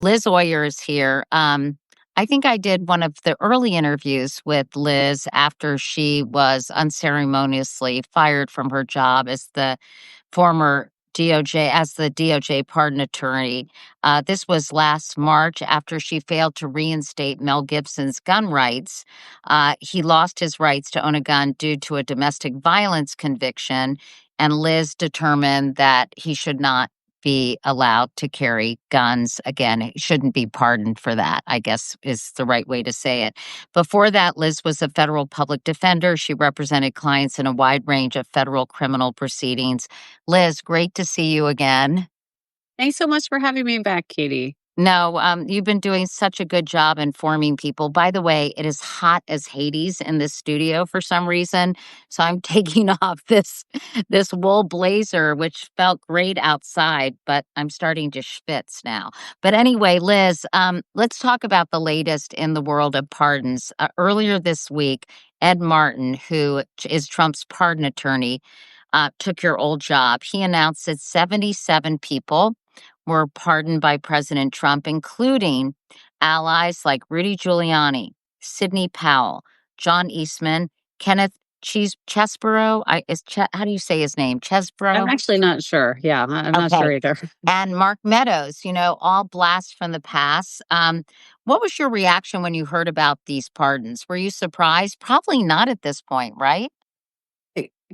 Liz Oyer is here. I think I did one of the early interviews with Liz after she was unceremoniously fired from her job as the former DOJ pardon attorney. This was last March after she failed to reinstate Mel Gibson's gun rights. He lost his rights to own a gun due to a domestic violence conviction, and Liz determined that he should not be allowed to carry guns again. He shouldn't be pardoned for that, I guess is the right way to say it. Before that, Liz was a federal public defender. She represented clients in a wide range of federal criminal proceedings. Liz, great to see you again. Thanks so much for having me back, Katie. No, you've been doing such a good job informing people. By the way, it is hot as Hades in this studio for some reason, so I'm taking off this wool blazer, which felt great outside, but I'm starting to schwitz now. But anyway, Liz, let's talk about the latest in the world of pardons. Earlier this week, Ed Martin, who is Trump's pardon attorney, took your old job. He announced that 77 people were pardoned by President Trump, including allies like Rudy Giuliani, Sidney Powell, John Eastman, Kenneth Chesborough. How do you say his name? I'm Chesborough? actually not sure. Yeah, I'm not Okay. sure either. And Mark Meadows, all blasts from the past. What was your reaction when you heard about these pardons? Were you surprised? Probably not at this point, right?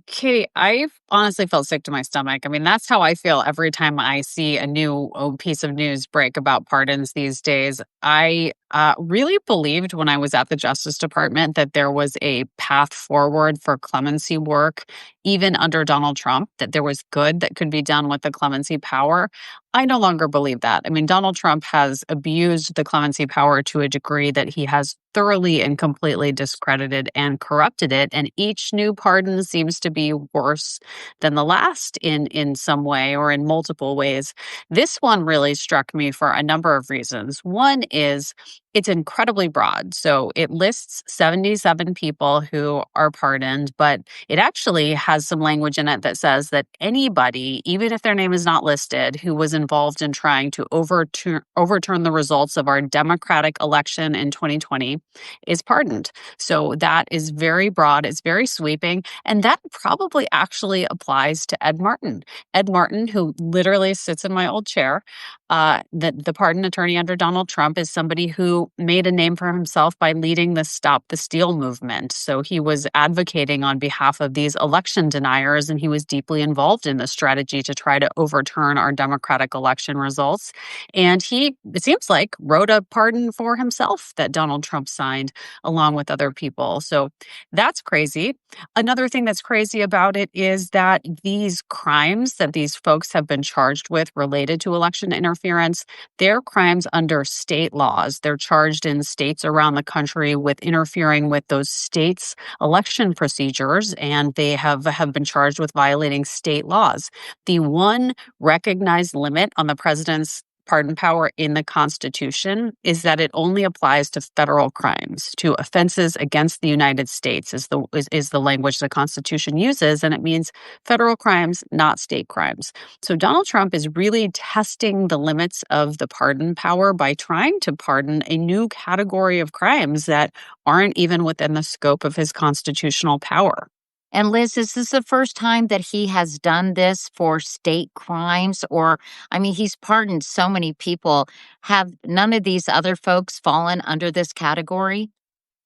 Katie, I've honestly felt sick to my stomach. I mean, that's how I feel every time I see a new piece of news break about pardons these days. I really believed when I was at the Justice Department that there was a path forward for clemency work, even under Donald Trump, that there was good that could be done with the clemency power. I no longer believe that. I mean, Donald Trump has abused the clemency power to a degree that he has thoroughly and completely discredited and corrupted it. And each new pardon seems to be worse than the last in some way or in multiple ways. This one really struck me for a number of reasons. One is it's incredibly broad. So it lists 77 people who are pardoned, but it actually has some language in it that says that anybody, even if their name is not listed, who was involved in trying to overturn the results of our Democratic election in 2020 is pardoned. So that is very broad, it's very sweeping, and that probably actually applies to Ed Martin. Ed Martin, who literally sits in my old chair, the pardon attorney under Donald Trump, is somebody who made a name for himself by leading the Stop the Steal movement. So he was advocating on behalf of these election deniers, and he was deeply involved in the strategy to try to overturn our Democratic election results. And he, it seems like, wrote a pardon for himself that Donald Trump signed along with other people. So that's crazy. Another thing that's crazy about it is that these crimes that these folks have been charged with related to election interference, they're crimes under state laws. They're charged in states around the country with interfering with those states' election procedures, and they have been charged with violating state laws. The one recognized limit on the president's pardon power in the Constitution is that it only applies to federal crimes, to offenses against the United States is the language the Constitution uses, and it means federal crimes, not state crimes. So Donald Trump is really testing the limits of the pardon power by trying to pardon a new category of crimes that aren't even within the scope of his constitutional power. And Liz, is this the first time that he has done this for state crimes? Or, I mean, he's pardoned so many people. Have none of these other folks fallen under this category?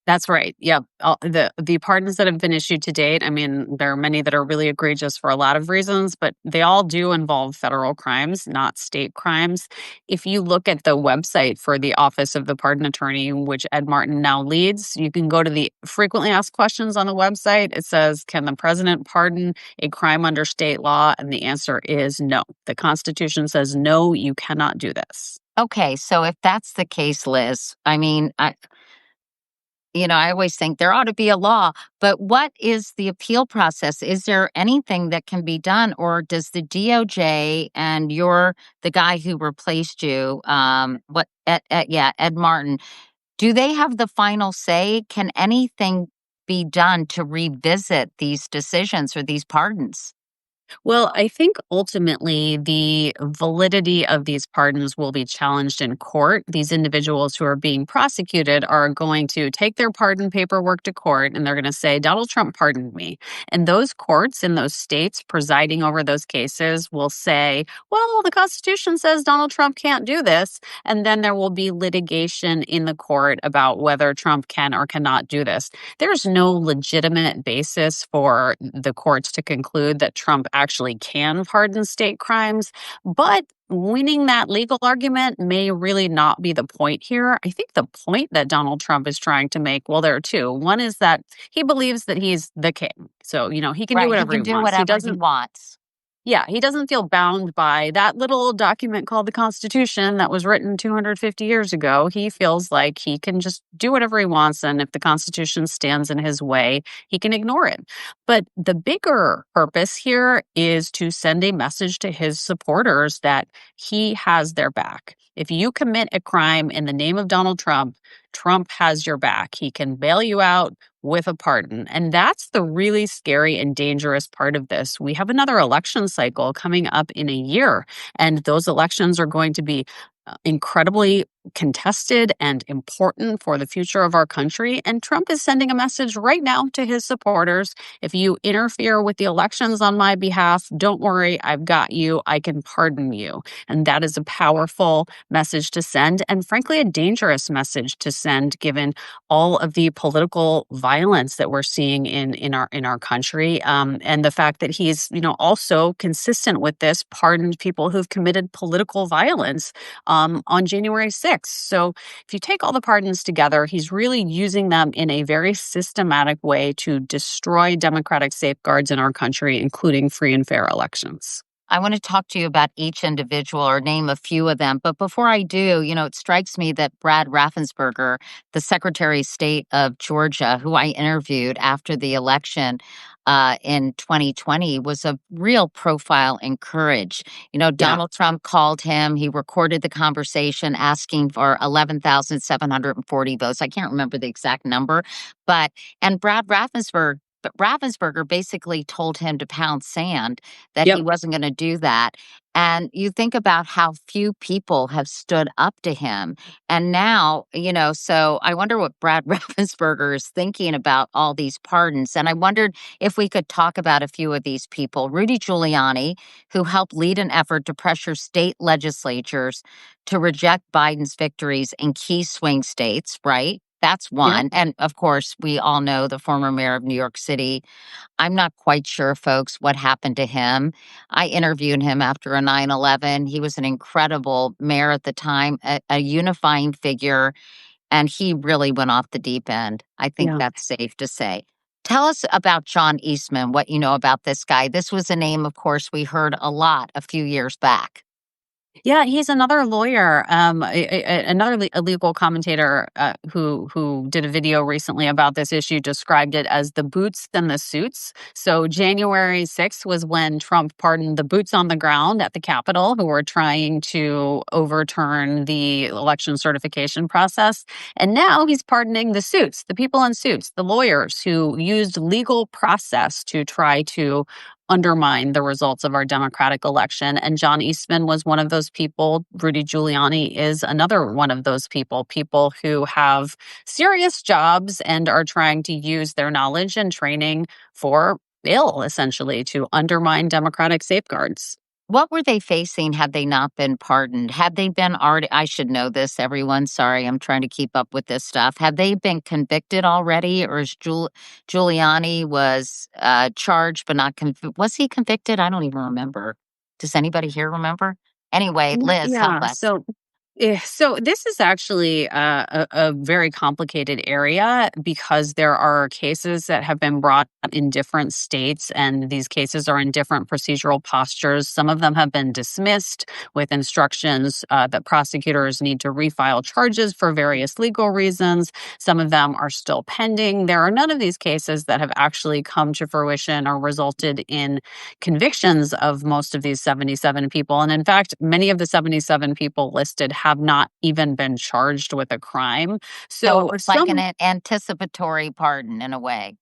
That's right. Yep. The pardons that have been issued to date, I mean, there are many that are really egregious for a lot of reasons, but they all do involve federal crimes, not state crimes. If you look at the website for the Office of the Pardon Attorney, which Ed Martin now leads, you can go to the frequently asked questions on the website. It says, can the president pardon a crime under state law? And the answer is no. The Constitution says, no, you cannot do this. Okay, so if that's the case, Liz, I mean, I always think there ought to be a law, but what is the appeal process? Is there anything that can be done, or does the DOJ and you're the guy who replaced you, Ed Martin, do they have the final say? Can anything be done to revisit these decisions or these pardons? Well, I think ultimately the validity of these pardons will be challenged in court. These individuals who are being prosecuted are going to take their pardon paperwork to court and they're going to say, Donald Trump pardoned me. And those courts in those states presiding over those cases will say, well, the Constitution says Donald Trump can't do this. And then there will be litigation in the court about whether Trump can or cannot do this. There's no legitimate basis for the courts to conclude that Trump actually can pardon state crimes. But winning that legal argument may really not be the point here. I think the point that Donald Trump is trying to make, well, there are two. One is that he believes that he's the king. So, he can do Right, he whatever he can do wants. He whatever he doesn't wants. yeah, he doesn't feel bound by that little document called the Constitution that was written 250 years ago. He feels like he can just do whatever he wants. And if the Constitution stands in his way, he can ignore it. But the bigger purpose here is to send a message to his supporters that he has their back. If you commit a crime in the name of Donald Trump, Trump has your back. He can bail you out with a pardon. And that's the really scary and dangerous part of this. We have another election cycle coming up in a year, and those elections are going to be incredibly contested and important for the future of our country. And Trump is sending a message right now to his supporters. If you interfere with the elections on my behalf, don't worry, I've got you. I can pardon you. And that is a powerful message to send, and frankly, a dangerous message to send given all of the political violence that we're seeing in our country, and the fact that he's also consistent with this pardoned people who've committed political violence on January 6th. So if you take all the pardons together, he's really using them in a very systematic way to destroy democratic safeguards in our country, including free and fair elections. I want to talk to you about each individual or name a few of them. But before I do, it strikes me that Brad Raffensperger, the Secretary of State of Georgia, who I interviewed after the election in 2020, was a real profile in courage. Yeah. Donald Trump called him. He recorded the conversation asking for 11,740 votes. I can't remember the exact number, but, and Brad Raffensperger. But Ravensburger basically told him to pound sand, that he Yep. wasn't gonna do that, and you think about how few people have stood up to him, and now, so I wonder what Brad Ravensburger is thinking about all these pardons, and I wondered if we could talk about a few of these people. Rudy Giuliani, who helped lead an effort to pressure state legislatures to reject Biden's victories in key swing states, right? That's Yep. one, and, of course, we all know the former mayor of New York City. I'm not quite sure, folks, what happened to him. I interviewed him after a 9/11. He was an incredible mayor at the time, a unifying figure, and he really went off the deep end. I think Yeah. that's safe to say. Tell us about John Eastman, what you know about this guy. This was a name, of course, we heard a lot a few years back. Yeah, he's another lawyer, another a legal commentator who did a video recently about this issue. Described it as the boots and the suits. So January 6th was when Trump pardoned the boots on the ground at the Capitol, who were trying to overturn the election certification process, and now he's pardoning the suits, the people in suits, the lawyers who used legal process to try to undermine the results of our democratic election. And John Eastman was one of those people. Rudy Giuliani is another one of those people who have serious jobs and are trying to use their knowledge and training for ill, essentially, to undermine democratic safeguards. What were they facing had they not been pardoned? Had they been already, I should know this, everyone. Sorry, I'm trying to keep up with this stuff. Have they been convicted already, or is Giuliani was charged but not convicted? Was he convicted? I don't even remember. Does anybody here remember? Anyway, Liz, help Yeah. us. So this is actually a very complicated area because there are cases that have been brought up in different states, and these cases are in different procedural postures. Some of them have been dismissed with instructions that prosecutors need to refile charges for various legal reasons. Some of them are still pending. There are none of these cases that have actually come to fruition or resulted in convictions of most of these 77 people. And in fact, many of the 77 people listed have not even been charged with a crime. So it So was like an some anticipatory pardon in a way.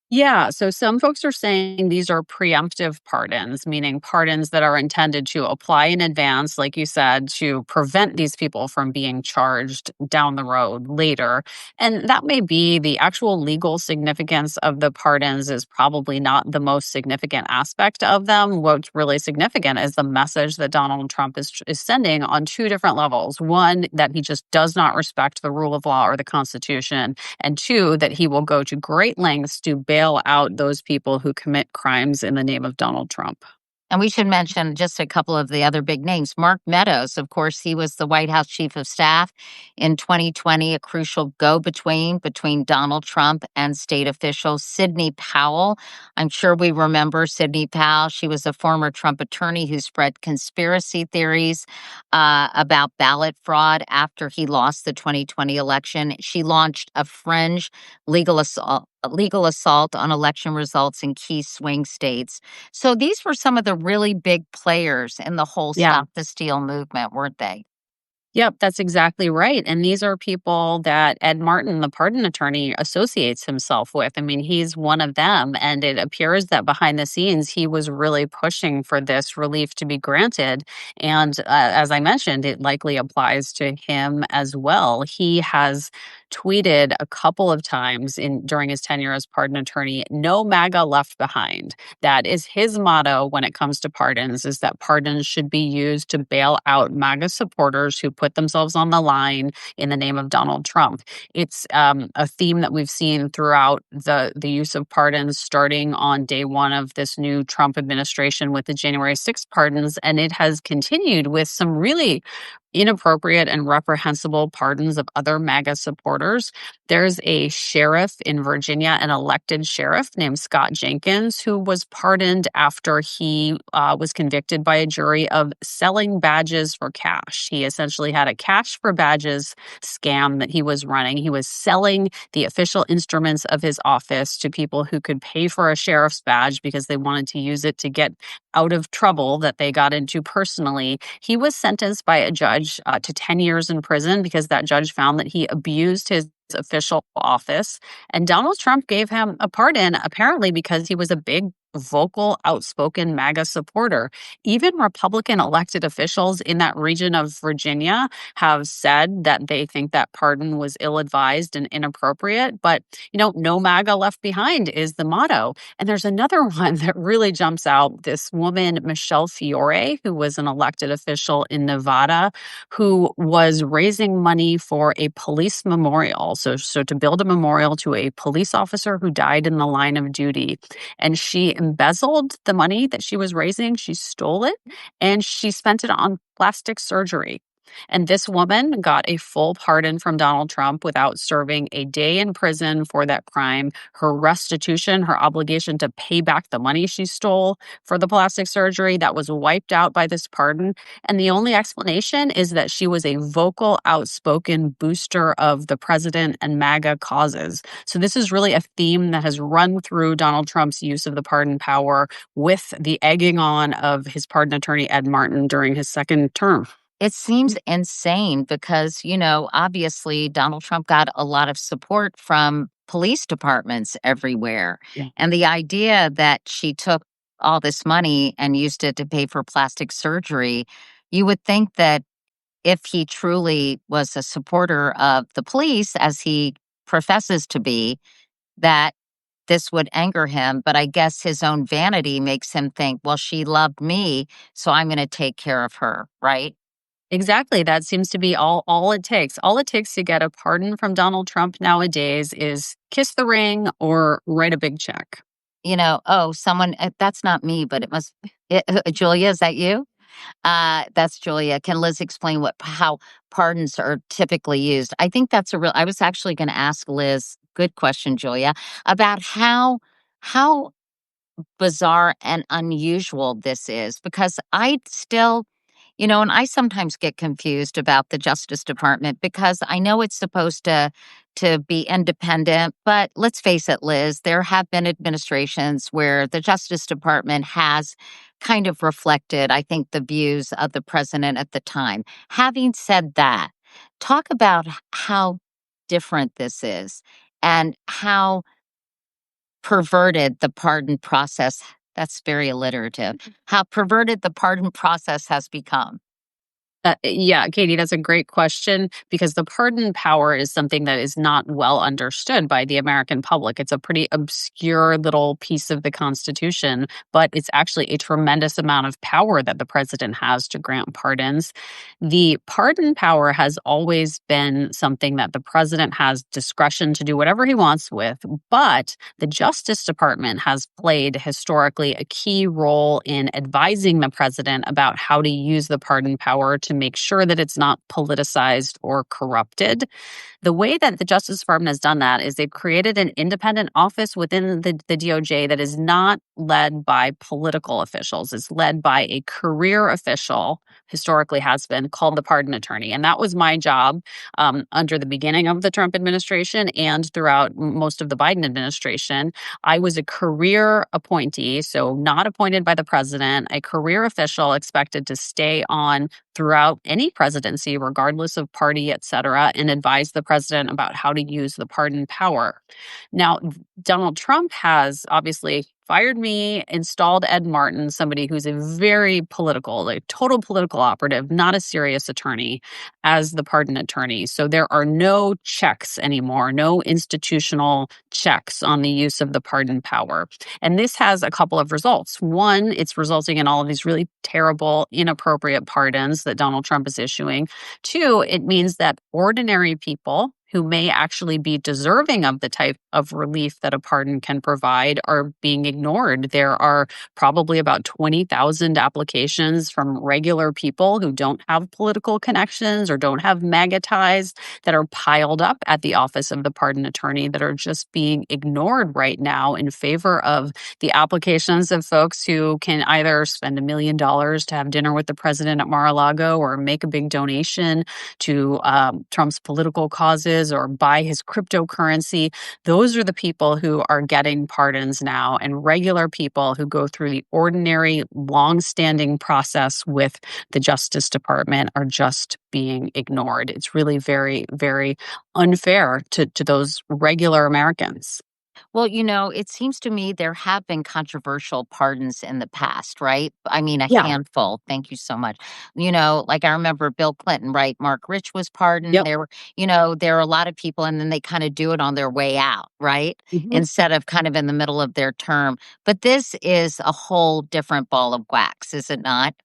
Yeah, so some folks are saying these are preemptive pardons, meaning pardons that are intended to apply in advance, like you said, to prevent these people from being charged down the road later. And that may be the actual legal significance of the pardons is probably not the most significant aspect of them. What's really significant is the message that Donald Trump is sending on two different levels. One, that he just does not respect the rule of law or the Constitution, and two, that he will go to great lengths to bail out those people who commit crimes in the name of Donald Trump. And we should mention just a couple of the other big names. Mark Meadows, of course, he was the White House chief of staff in 2020, a crucial go between Donald Trump and state officials. Sidney Powell, I'm sure we remember Sidney Powell. She was a former Trump attorney who spread conspiracy theories about ballot fraud after he lost the 2020 election. She launched a fringe legal assault on election results in key swing states. So these were some of the really big players in the whole Yeah. Stop the Steal movement, weren't they? Yep, that's exactly right. And these are people that Ed Martin, the pardon attorney, associates himself with. I mean, he's one of them. And it appears that behind the scenes, he was really pushing for this relief to be granted. And as I mentioned, it likely applies to him as well. He has tweeted a couple of times in during his tenure as pardon attorney, "No MAGA left behind." That is his motto when it comes to pardons, is that pardons should be used to bail out MAGA supporters who put themselves on the line in the name of Donald Trump. It's a theme that we've seen throughout the use of pardons, starting on day one of this new Trump administration with the January 6th pardons, and it has continued with some really inappropriate and reprehensible pardons of other MAGA supporters. There's a sheriff in Virginia, an elected sheriff named Scott Jenkins, who was pardoned after he was convicted by a jury of selling badges for cash. He essentially had a cash for badges scam that he was running. He was selling the official instruments of his office to people who could pay for a sheriff's badge because they wanted to use it to get out of trouble that they got into personally. He was sentenced by a judge to 10 years in prison because that judge found that he abused his official office. And Donald Trump gave him a pardon, apparently because he was a big, vocal, outspoken MAGA supporter. Even Republican elected officials in that region of Virginia have said that they think that pardon was ill advised and inappropriate. But, no MAGA left behind is the motto. And there's another one that really jumps out. This woman, Michelle Fiore, who was an elected official in Nevada, who was raising money for a police memorial. So to build a memorial to a police officer who died in the line of duty. And she embezzled the money that she was raising. She stole it and she spent it on plastic surgery. And this woman got a full pardon from Donald Trump without serving a day in prison for that crime. Her restitution, her obligation to pay back the money she stole for the plastic surgery, that was wiped out by this pardon. And the only explanation is that she was a vocal, outspoken booster of the president and MAGA causes. So this is really a theme that has run through Donald Trump's use of the pardon power with the egging on of his pardon attorney, Ed Martin, during his second term. It seems insane because, obviously Donald Trump got a lot of support from police departments everywhere. Yeah. And the idea that she took all this money and used it to pay for plastic surgery, you would think that if he truly was a supporter of the police, as he professes to be, that this would anger him. But I guess his own vanity makes him think, well, she loved me, so I'm going to take care of her, right? Exactly. That seems to be all it takes. All it takes to get a pardon from Donald Trump nowadays is kiss the ring or write a big check. Oh, someone, that's not me, but it must, Julia, is that you? That's Julia. Can Liz explain how pardons are typically used? I think that's I was actually going to ask Liz, good question, Julia, about how bizarre and unusual this is because I still, and I sometimes get confused about the Justice Department because I know it's supposed to be independent, but let's face it, Liz, there have been administrations where the Justice Department has kind of reflected, I think, the views of the president at the time. Having said that, talk about how different this is and how perverted the pardon process. That's very alliterative. How perverted the pardon process has become. Yeah, Katie, that's a great question because the pardon power is something that is not well understood by the American public. It's a pretty obscure little piece of the Constitution, but it's actually a tremendous amount of power that the president has to grant pardons. The pardon power has always been something that the president has discretion to do whatever he wants with, but the Justice Department has played historically a key role in advising the president about how to use the pardon power to make sure that it's not politicized or corrupted. The way that the Justice Department has done that is they've created an independent office within the DOJ that is not led by political officials. It's led by a career official, historically has been, called the pardon attorney. And that was my job under the beginning of the Trump administration and throughout most of the Biden administration. I was a career appointee, so not appointed by the president, a career official expected to stay on throughout any presidency, regardless of party, et cetera, and advise the president about how to use the pardon power. Now, Donald Trump has obviously fired me, installed Ed Martin, somebody who's a very political, like total political operative, not a serious attorney, as the pardon attorney. So there are no checks anymore, no institutional checks on the use of the pardon power. And this has a couple of results. One, it's resulting in all of these really terrible, inappropriate pardons that Donald Trump is issuing. Two, it means that ordinary people who may actually be deserving of the type of relief that a pardon can provide are being ignored. There are probably about 20,000 applications from regular people who don't have political connections or don't have MAGA ties that are piled up at the office of the pardon attorney that are just being ignored right now in favor of the applications of folks who can either spend $1 million to have dinner with the president at Mar-a-Lago or make a big donation to Trump's political causes or buy his cryptocurrency. Those are the people who are getting pardons now, and regular people who go through the ordinary, long-standing process with the Justice Department are just being ignored. It's really very, very unfair to those regular Americans. Well, it seems to me there have been controversial pardons in the past, right? I mean, a Yeah. handful. Thank you so much. Like I remember Bill Clinton, right? Mark Rich was pardoned. Yep. There were a lot of people, and then they kind of do it on their way out, right? Mhm. Instead of kind of in the middle of their term. But this is a whole different ball of wax, is it not?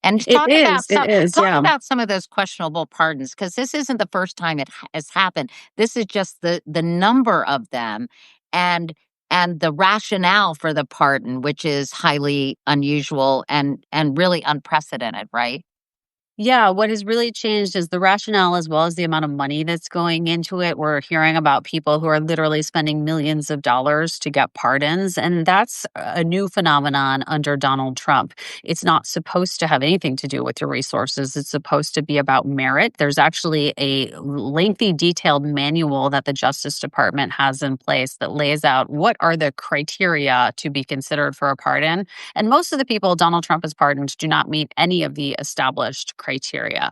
And It is. It is. talk Yeah. about some of those questionable pardons, because this isn't the first time has happened. This is just the number of them, and the rationale for the pardon, which is highly unusual and really unprecedented, right? Yeah, what has really changed is the rationale as well as the amount of money that's going into it. We're hearing about people who are literally spending millions of dollars to get pardons, and that's a new phenomenon under Donald Trump. It's not supposed to have anything to do with your resources. It's supposed to be about merit. There's actually a lengthy, detailed manual that the Justice Department has in place that lays out what are the criteria to be considered for a pardon. And most of the people Donald Trump has pardoned do not meet any of the established criteria.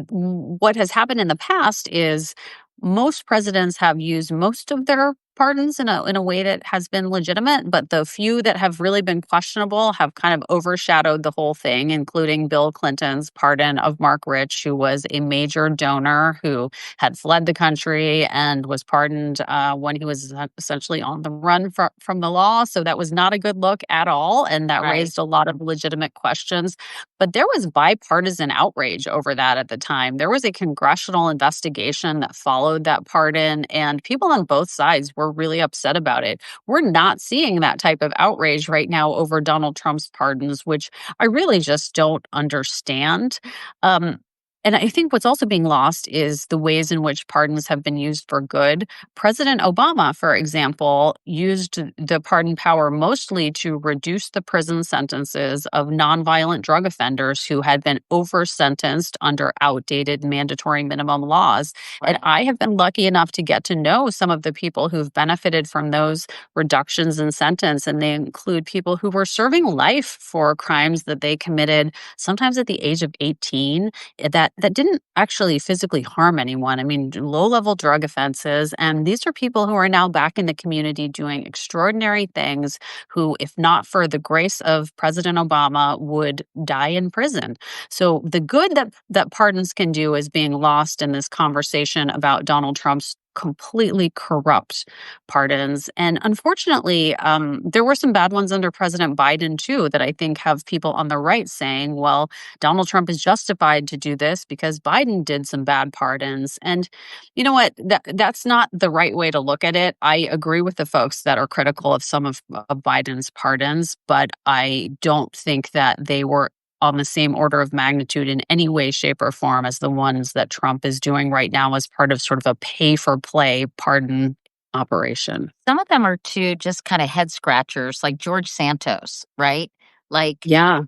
What has happened in the past is most presidents have used most of their pardons in a way that has been legitimate, but the few that have really been questionable have kind of overshadowed the whole thing, including Bill Clinton's pardon of Mark Rich, who was a major donor who had fled the country and was pardoned when he was essentially on the run from the law. So that was not a good look at all, and that Right. raised a lot of legitimate questions. But there was bipartisan outrage over that at the time. There was a congressional investigation that followed that pardon, and people on both sides were really upset about it. We're not seeing that type of outrage right now over Donald Trump's pardons, which I really just don't understand. Um, and I think what's also being lost is the ways in which pardons have been used for good. President Obama, for example, used the pardon power mostly to reduce the prison sentences of nonviolent drug offenders who had been over sentenced under outdated mandatory minimum laws. And Right. I have been lucky enough to get to know some of the people who've benefited from those reductions in sentence. And they include people who were serving life for crimes that they committed, sometimes at the age of 18, that that didn't actually physically harm anyone. I mean, low-level drug offenses, and these are people who are now back in the community doing extraordinary things who, if not for the grace of President Obama, would die in prison. So the good that pardons can do is being lost in this conversation about Donald Trump's completely corrupt pardons. And unfortunately, there were some bad ones under President Biden too that I think have people on the right saying, well, Donald Trump is justified to do this because Biden did some bad pardons. And you know what? That's not the right way to look at it. I agree with the folks that are critical of some of Biden's pardons, but I don't think that they were on the same order of magnitude in any way, shape, or form as the ones that Trump is doing right now as part of sort of a pay for play pardon operation. Some of them are too just kind of head scratchers, like George Santos, right? Like, Yeah,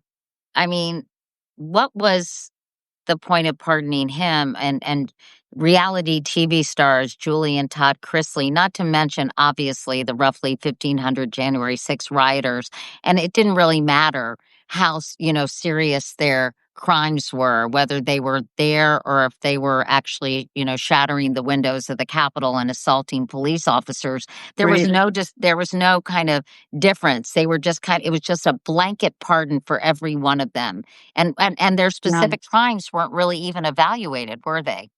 I mean, what was the point of pardoning him and reality TV stars Julie and Todd Chrisley, not to mention obviously the roughly 1,500 January 6 rioters. And it didn't really matter how serious their crimes were, whether they were there or if they were actually shattering the windows of the Capitol and assaulting police officers. right. There was no kind of difference. They were just it was just a blanket pardon for every one of them, and their Yeah. specific crimes weren't really even evaluated, were they?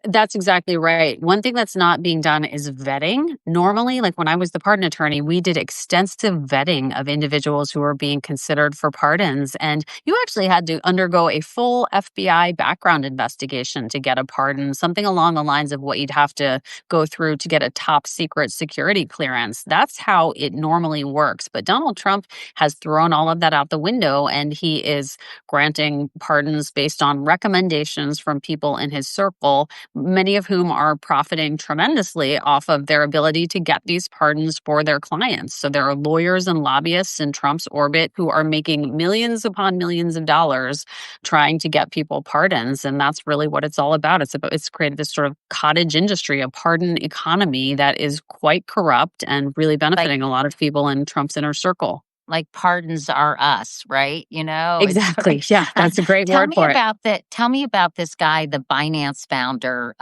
That's exactly right. One thing that's not being done is vetting. Normally, like when I was the pardon attorney, we did extensive vetting of individuals who were being considered for pardons. And you actually had to undergo a full FBI background investigation to get a pardon, something along the lines of what you'd have to go through to get a top secret security clearance. That's how it normally works. But Donald Trump has thrown all of that out the window, and he is granting pardons based on recommendations from people in his circle, many of whom are profiting tremendously off of their ability to get these pardons for their clients. So there are lawyers and lobbyists in Trump's orbit who are making millions upon millions of dollars trying to get people pardons. And that's really what it's all about. It's created this sort of cottage industry, a pardon economy that is quite corrupt and really Like benefiting a lot of people in Trump's inner circle. pardons are us, right? It's Exactly. Yeah, that's a great word for it. tell me about this guy, the Binance founder,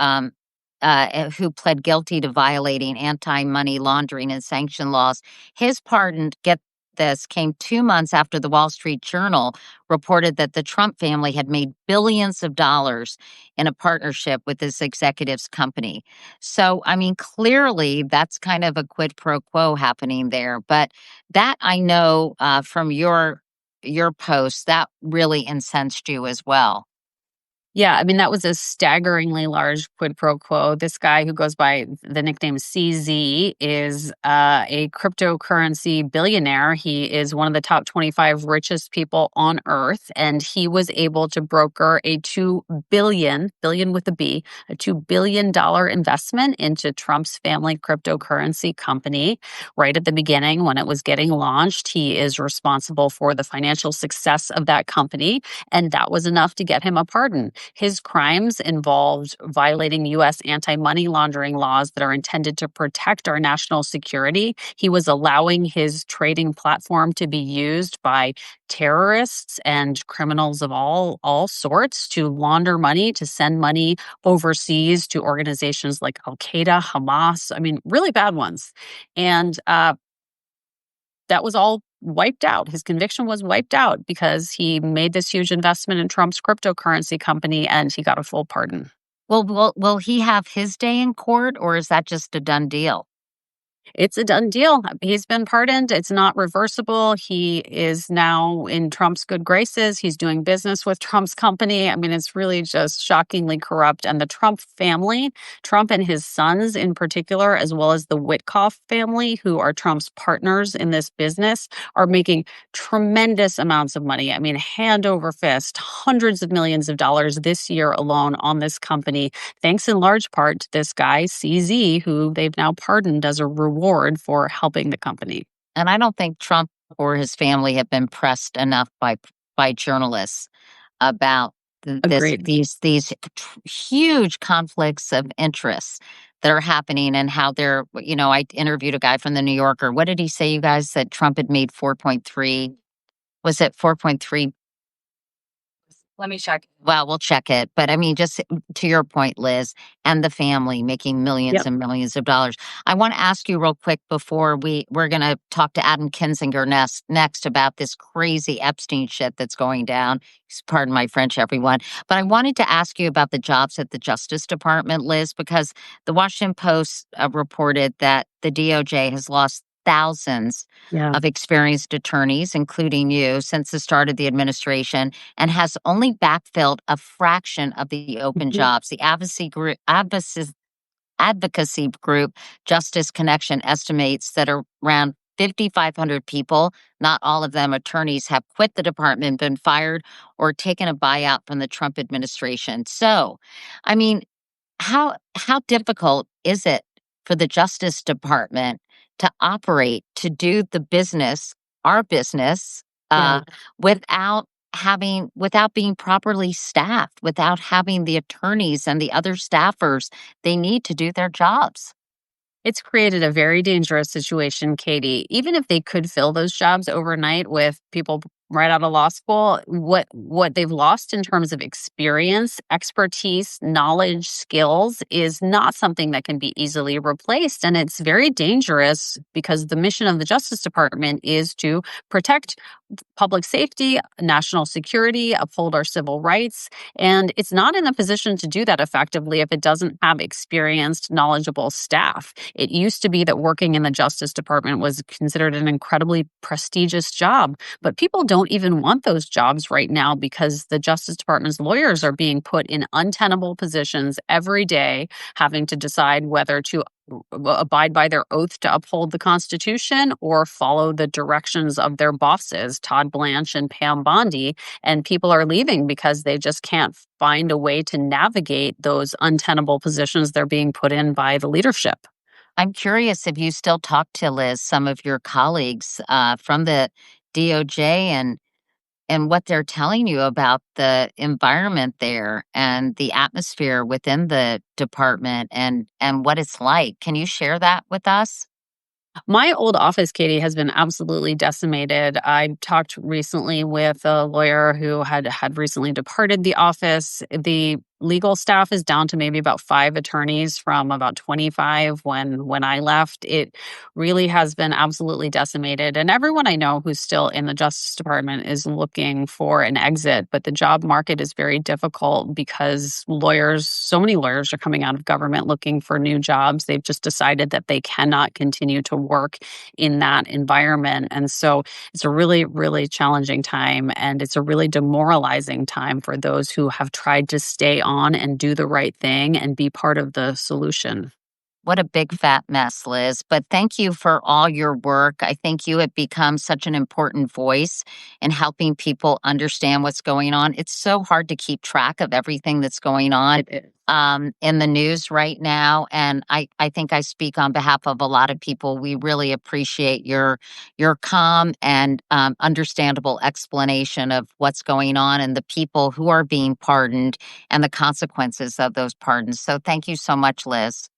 who pled guilty to violating anti-money laundering and sanction laws. His pardon, get this, came 2 months after the Wall Street Journal reported that the Trump family had made billions of dollars in a partnership with this executive's company. So, I mean, clearly that's kind of a quid pro quo happening there. But that I know from your post that really incensed you as well. Yeah, I mean, that was a staggeringly large quid pro quo. This guy who goes by the nickname CZ is a cryptocurrency billionaire. He is one of the top 25 richest people on earth, and he was able to broker a billion with a B, a $2 billion investment into Trump's family cryptocurrency company right at the beginning when it was getting launched. He is responsible for the financial success of that company, and that was enough to get him a pardon. His crimes involved violating U.S. anti money laundering laws that are intended to protect our national security. He was allowing his trading platform to be used by terrorists and criminals of all sorts to launder money, to send money overseas to organizations like Al Qaeda, Hamas. I mean, really bad ones. And that was all wiped out. His conviction was wiped out because he made this huge investment in Trump's cryptocurrency company and he got a full pardon. Well, will he have his day in court, or is that just a done deal? It's a done deal. He's been pardoned. It's not reversible. He is now in Trump's good graces. He's doing business with Trump's company. I mean, it's really just shockingly corrupt. And the Trump family, Trump and his sons in particular, as well as the Witkoff family, who are Trump's partners in this business, are making tremendous amounts of money. I mean, hand over fist, hundreds of millions of dollars this year alone on this company, thanks in large part to this guy, CZ, who they've now pardoned as a reward for helping the company. And I don't think Trump or his family have been pressed enough by journalists about Agreed. these huge conflicts of interests that are happening and how they're. I interviewed a guy from the New Yorker. What did he say? You guys said Trump had made 4.3. Was it 4.3 Let me check. Well, we'll check it, but I mean, just to your point, Liz, and the family making millions Yep. and millions of dollars. I want to ask you real quick before we're going to talk to Adam Kinzinger next about this crazy Epstein shit that's going down. Pardon my French, everyone. But I wanted to ask you about the jobs at the Justice Department, Liz, because the Washington Post reported that the DOJ has lost thousands Yeah. of experienced attorneys, including you, since the start of the administration, and has only backfilled a fraction of the open Mhm. jobs. The advocacy group Justice Connection estimates that around 5,500 people, not all of them attorneys, have quit the department, been fired, or taken a buyout from the Trump administration. So, I mean, how difficult is it for the Justice Department to operate, to do the business, our business, Yeah. without without being properly staffed, without having the attorneys and the other staffers they need to do their jobs? It's created a very dangerous situation, Katie. Even if they could fill those jobs overnight with people right out of law school, what they've lost in terms of experience, expertise, knowledge, skills is not something that can be easily replaced. And it's very dangerous because the mission of the Justice Department is to protect public safety, national security, uphold our civil rights. And it's not in a position to do that effectively if it doesn't have experienced, knowledgeable staff. It used to be that working in the Justice Department was considered an incredibly prestigious job, but people don't even want those jobs right now because the Justice Department's lawyers are being put in untenable positions every day, having to decide whether to abide by their oath to uphold the Constitution or follow the directions of their bosses, Todd Blanche and Pam Bondi. And people are leaving because they just can't find a way to navigate those untenable positions they're being put in by the leadership. I'm curious if you still talk to, Liz, some of your colleagues from the DOJ and what they're telling you about the environment there and the atmosphere within the department and what it's like. Can you share that with us? My old office, Katie, has been absolutely decimated. I talked recently with a lawyer who had recently departed the office. The legal staff is down to maybe about 5 attorneys from about 25 when I left. It really has been absolutely decimated. And everyone I know who's still in the Justice Department is looking for an exit. But the job market is very difficult because so many lawyers are coming out of government looking for new jobs. They've just decided that they cannot continue to work in that environment. And so it's a really, really challenging time. And it's a really demoralizing time for those who have tried to stay on and do the right thing and be part of the solution. What a big fat mess, Liz. But thank you for all your work. I think you have become such an important voice in helping people understand what's going on. It's so hard to keep track of everything that's going on It is. in the news right now. And I think I speak on behalf of a lot of people. We really appreciate your calm and understandable explanation of what's going on and the people who are being pardoned and the consequences of those pardons. So thank you so much, Liz.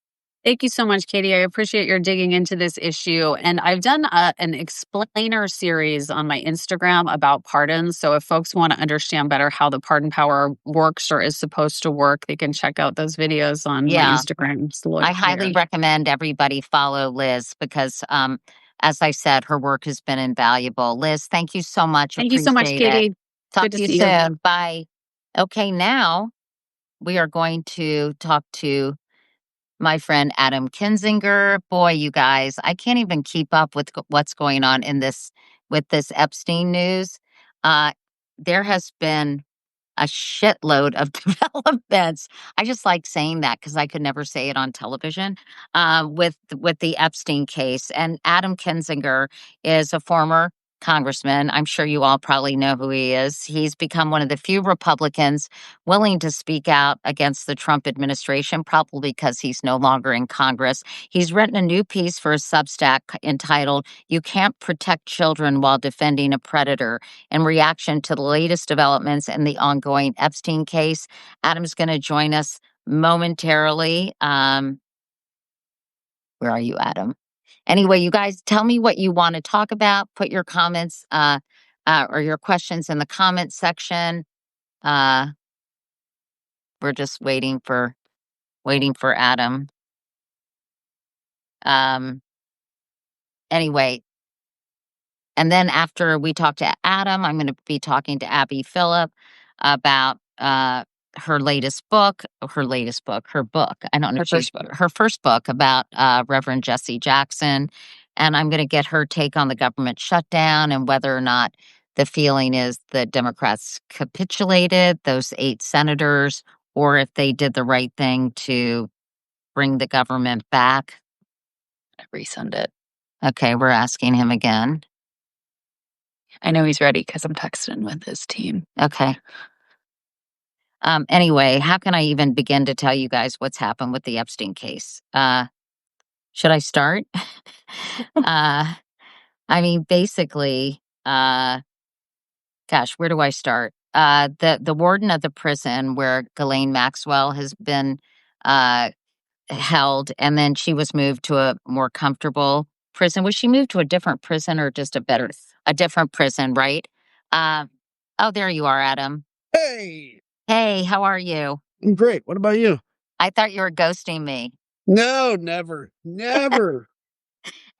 Thank you so much, Katie. I appreciate your digging into this issue. And I've done an explainer series on my Instagram about pardons. So if folks want to understand better how the pardon power works or is supposed to work, they can check out those videos on my Yeah. Instagram. It's I highly Lawyer. recommend everybody follow Liz because, as I said, her work has been invaluable. Liz, thank you so much. Thank you so much, Appreciate it. Katie. Talk Good to to you see you. soon. Bye. Okay, now we are going to talk to my friend Adam Kinzinger. Boy, you guys, I can't even keep up with what's going on in this with this Epstein news. Uh, there has been a shitload of developments. I just like saying that because I could never say it on television with the Epstein case. And Adam Kinzinger is a former congressman. I'm sure you all probably know who he is. He's become one of the few Republicans willing to speak out against the Trump administration, probably because he's no longer in Congress. He's written a new piece for a Substack entitled "You Can't Protect Children While Defending a Predator," in reaction to the latest developments in the ongoing Epstein case. Adam's going to join us momentarily. Where are you, Adam? Anyway, you guys tell me what you want to talk about. Put your comments or your questions in the comment section. Uh, we're just waiting for Adam. Um, anyway, and then after we talk to Adam, I'm gonna be talking to Abby Phillip about, her book. I don't know Her if she's first book. her first book about, Reverend Jesse Jackson, and I'm gonna get her take on the government shutdown and whether or not the feeling is the Democrats capitulated, those 8 senators, or if they did the right thing to bring the government back. Resend it. Okay, we're asking him again. I know he's ready because I'm texting with his team. Okay. Anyway, how can I even begin to tell you guys what's happened with the Epstein case? Should I start? uh, I mean, basically, gosh, where do I start? The warden of the prison where Ghislaine Maxwell has been uh, held, and then she was moved to a more comfortable prison. Was she moved to a different prison or just a different prison, right? Uh, oh, there you are, Adam. Hey, Hey, how are you? I'm great. What about you? I thought you were ghosting me. No, never, never.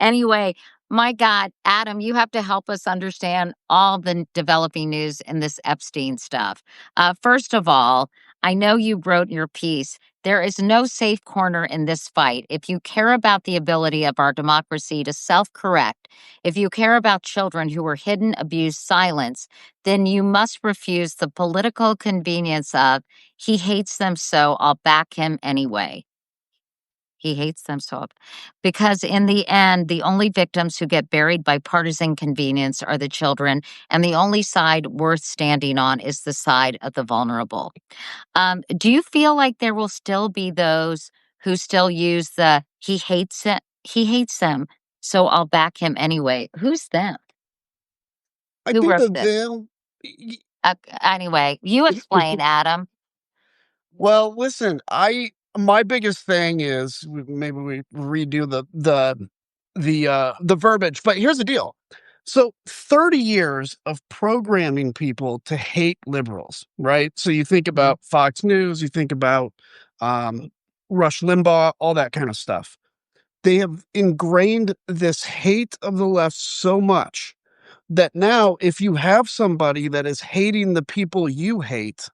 Anyway, my God, Adam, you have to help us understand all the developing news in this Epstein stuff. First of all, I know you wrote your piece. There is no safe corner in this fight. If you care about the ability of our democracy to self correct, if you care about children who were hidden, abused, silenced, then you must refuse the political convenience of, he hates them, so I'll back him anyway. He hates them so because in the end, the only victims who get buried by partisan convenience are the children, and the only side worth standing on is the side of the vulnerable. Do you feel like there will still be those who still use the he hates them, so I'll back him anyway? Who's them? I Who think wrote that this? Anyway, you explain, Adam. well, listen, my biggest thing is maybe we redo the verbiage, but here's the deal. So 30 years of programming people to hate liberals, right? So you think Mhm. about Fox News, you think about um Rush Limbaugh, all that kind of stuff. They have ingrained this hate of the left so much that now if you have somebody that is hating the people you hate,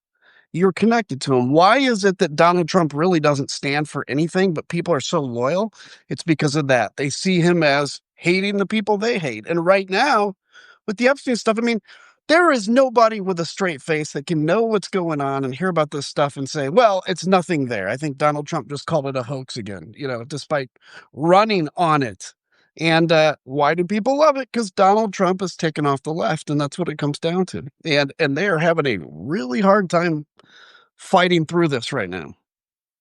you're connected to them. Why is it that Donald Trump really doesn't stand for anything, but people are so loyal? It's because of that. They see him as hating the people they hate. And right now, with the Epstein stuff, I mean, there is nobody with a straight face that can know what's going on and hear about this stuff and say, well, it's nothing there. I think Donald Trump just called it a hoax again, despite running on it. And why do people love it? Because Donald Trump is taken off the left, and that's what it comes down to. And they are having a really hard time fighting through this right now.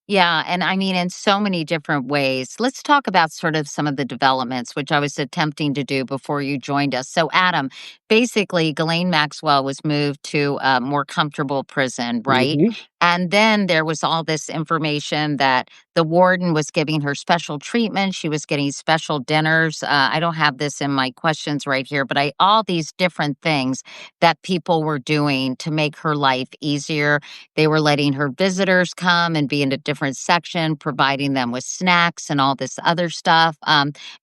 Yeah, and I mean, in so many different ways. Let's talk about sort of some of the developments, which I was attempting to do before you joined us. So, Adam, basically, Ghislaine Maxwell was moved to a more comfortable prison, right? Hmm. And then there was all this information that the warden was giving her special treatment. She was getting special dinners. I don't have this in my questions right here, but all these different things that people were doing to make her life easier. They were letting her visitors come and be in a different section, providing them with snacks and all this other stuff.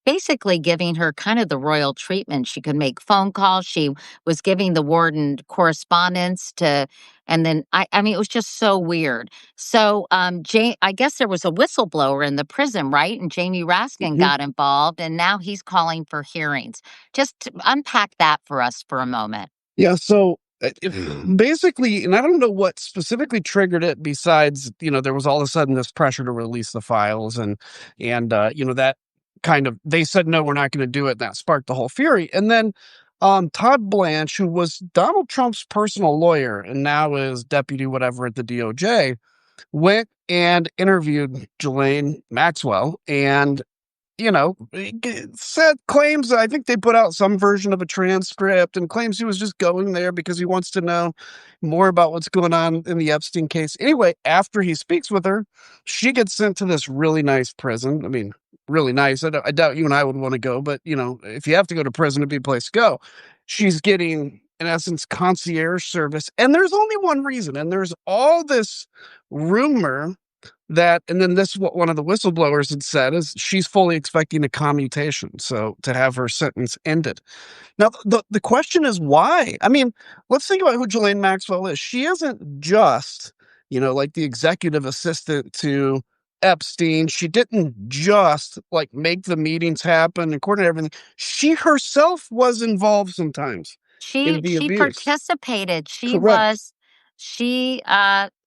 Basically, giving her kind of the royal treatment. She could make phone calls. She was giving the warden correspondence to, and then I mean, it was just so weird. So, I guess there was a whistleblower in the prison, right? And Jamie Raskin Hmm. got involved, and now he's calling for hearings. Just unpack that for us for a moment. Yeah. So basically, and I don't know what specifically triggered it besides, there was all of a sudden this pressure to release the files and that kind of, they said, no, we're not going to do it. And that sparked the whole fury. And then Todd Blanche, who was Donald Trump's personal lawyer and now is deputy whatever at the DOJ, went and interviewed Ghislaine Maxwell and said claims I think they put out some version of a transcript and claims he was just going there because he wants to know more about what's going on in the Epstein case. Anyway, after he speaks with her, she gets sent to this really nice prison. I mean, really nice. I doubt you and I would want to go, but if you have to go to prison, it'd be a place to go. She's getting in essence, concierge service. And there's only one reason. And there's all this rumor that, and then this, what one of the whistleblowers had said is she's fully expecting a commutation. So to have her sentence ended. Now, the question is why? I mean, let's think about who Ghislaine Maxwell is. She isn't just, like the executive assistant to Epstein. She didn't just like make the meetings happen and coordinate everything. She herself was involved sometimes in the She abuse. participated. Correct. She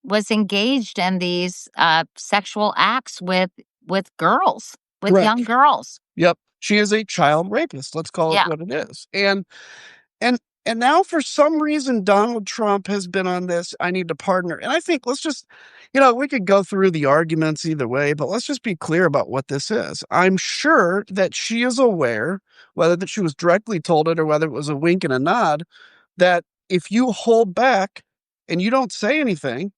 was engaged in these sexual acts with girls, with young Correct. girls. Yep. She is a child rapist. Let's call it Yeah. what it is. And and now for some reason Donald Trump has been on this I need to pardon her. And I think let's just we could go through the arguments either way, but let's just be clear about what this is. I'm sure that she is aware, whether that she was directly told it or whether it was a wink and a nod, that if you hold back and you don't say anything,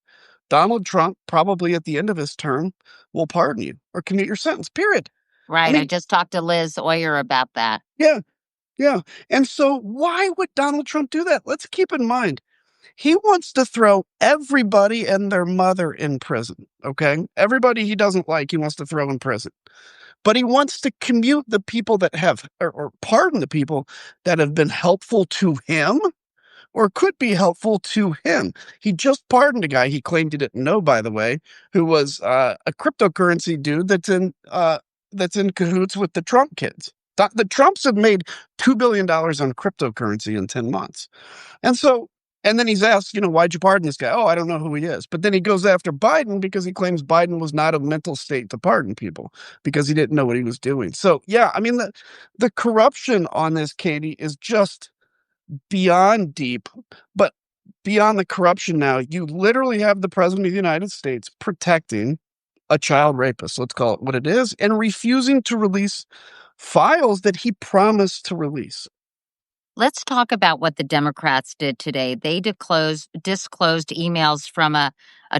Donald Trump probably at the end of his term will pardon you or commute your sentence. Period. I Right. I mean, just talked to Liz Oyer about that. yeah, yeah. And so why would Donald Trump do that? Let's keep in mind, he wants to throw everybody and their mother in prison, okay? Everybody he doesn't like, he wants to throw in prison. But he wants to commute the people that have, or pardon the people that have been helpful to him or could be helpful to him. He just pardoned a guy he claimed he didn't know, by the way, who was a cryptocurrency dude that's in cahoots with the Trump kids. The Trumps have made $2 billion on cryptocurrency in 10 months. And so, and then he's asked, why'd you pardon this guy? Oh, I don't know who he is. But then he goes after Biden because he claims Biden was not a mental state to pardon people because he didn't know what he was doing. So, yeah, I mean, the corruption on this, Katie, is just beyond deep, but beyond the corruption now, you literally have the president of the United States protecting a child rapist, let's call it what it is, and refusing to release files that he promised to release. Let's talk about what the Democrats did today. They disclosed emails from a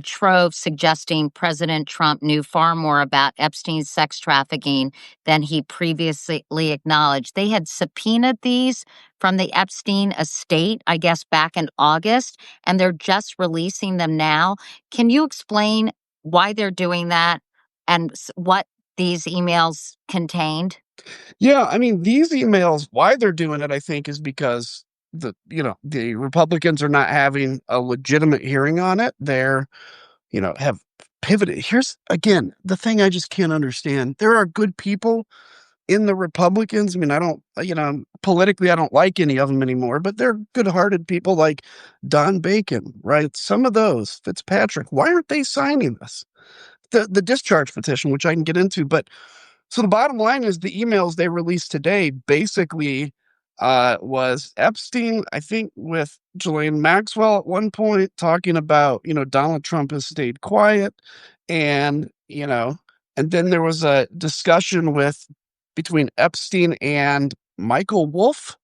trove suggesting President Trump knew far more about Epstein's sex trafficking than he previously acknowledged. They had subpoenaed these from the Epstein estate, I guess, back in August, and they're just releasing them now. Can you explain why they're doing that and what these emails contained? Yeah, I mean, these emails, why they're doing it, I think, is because the Republicans are not having a legitimate hearing on it. They're, have pivoted. Here's again the thing I just can't understand. There are good people in the Republicans. I mean, I don't, politically, I don't like any of them anymore, but they're good-hearted people like Don Bacon, right? Some of those, Fitzpatrick. Why aren't they signing this? The discharge petition, which I can get into, but so the bottom line is the emails they released today basically was Epstein, I think, with Ghislaine Maxwell at one point talking about, Donald Trump has stayed quiet. And, and then there was a discussion between Epstein and Michael Wolff,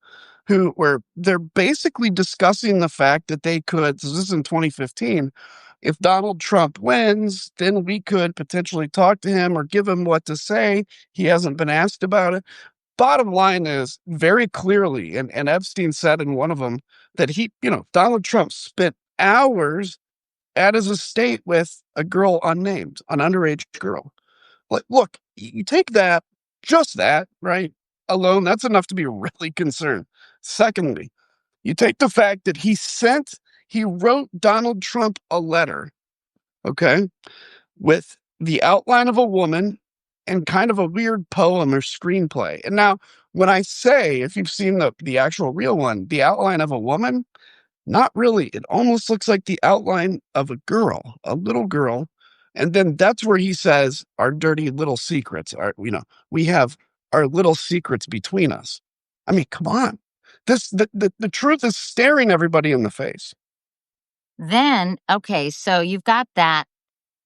where they're basically discussing the fact that they could, this is in 2015, if Donald Trump wins, then we could potentially talk to him or give him what to say. He hasn't been asked about it. Bottom line is very clearly, and Epstein said in one of them that Donald Trump spent hours at his estate with a girl unnamed, an underage girl. Like, look, you take that, just that, right? Alone, that's enough to be really concerned. Secondly, you take the fact that he wrote Donald Trump a letter, okay, with the outline of a woman and kind of a weird poem or screenplay. And now, when I say, if you've seen the actual real one, the outline of a woman, not really. It almost looks like the outline of a girl, a little girl. And then that's where he says, our dirty little secrets are, we have our little secrets between us. I mean, come on. The truth is staring everybody in the face. Then, okay, so you've got that,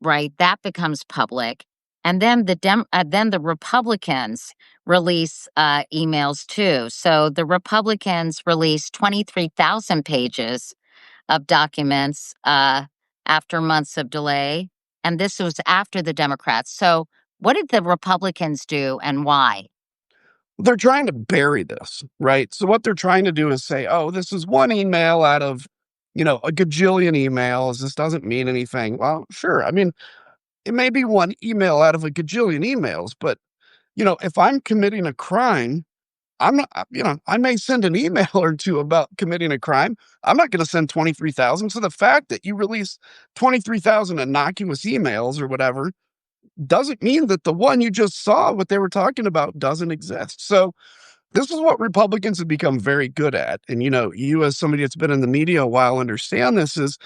right? That becomes public. And then then the Republicans release emails too. So the Republicans released 23,000 pages of documents after months of delay. And this was after the Democrats. So what did the Republicans do and why? they're trying to bury this, right? So what they're trying to do is say, "Oh, this is one email out of, a gajillion emails. This doesn't mean anything." Well, sure. I mean, it may be one email out of a gajillion emails, but, if I'm committing a crime, I'm not, I may send an email or two about committing a crime. I'm not going to send 23,000. So the fact that you release 23,000 innocuous emails or whatever doesn't mean that the one you just saw, what they were talking about, doesn't exist. So this is what Republicans have become very good at. And, you as somebody that's been in the media a while understand this is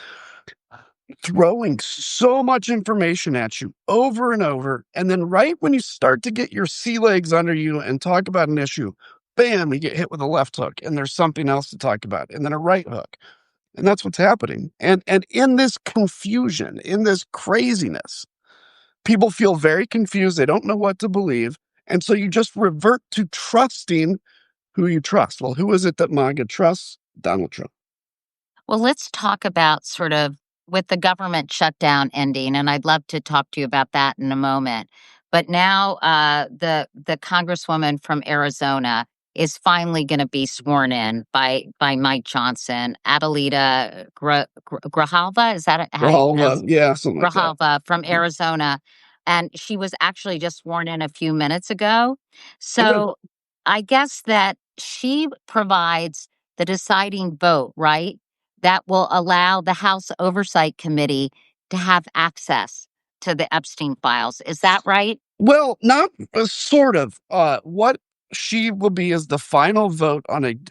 throwing so much information at you over and over. And then right when you start to get your sea legs under you and talk about an issue, bam, you get hit with a left hook and there's something else to talk about and then a right hook. And that's what's happening. And in this confusion, in this craziness, people feel very confused. They don't know what to believe. And so you just revert to trusting who you trust. Well, who is it that MAGA trusts? Donald Trump. Well, let's talk about sort of with the government shutdown ending, and I'd love to talk to you about that in a moment. But now, the congresswoman from Arizona is finally going to be sworn in by Mike Johnson. Adelita Grijalva, is that how you pronounce? Yeah, something like that. Grijalva from Arizona, and she was actually just sworn in a few minutes ago. Okay. So I guess that she provides the deciding vote, right? That will allow the House Oversight Committee to have access to the Epstein files. Is that right? Well, not sort of. What she will be is the final vote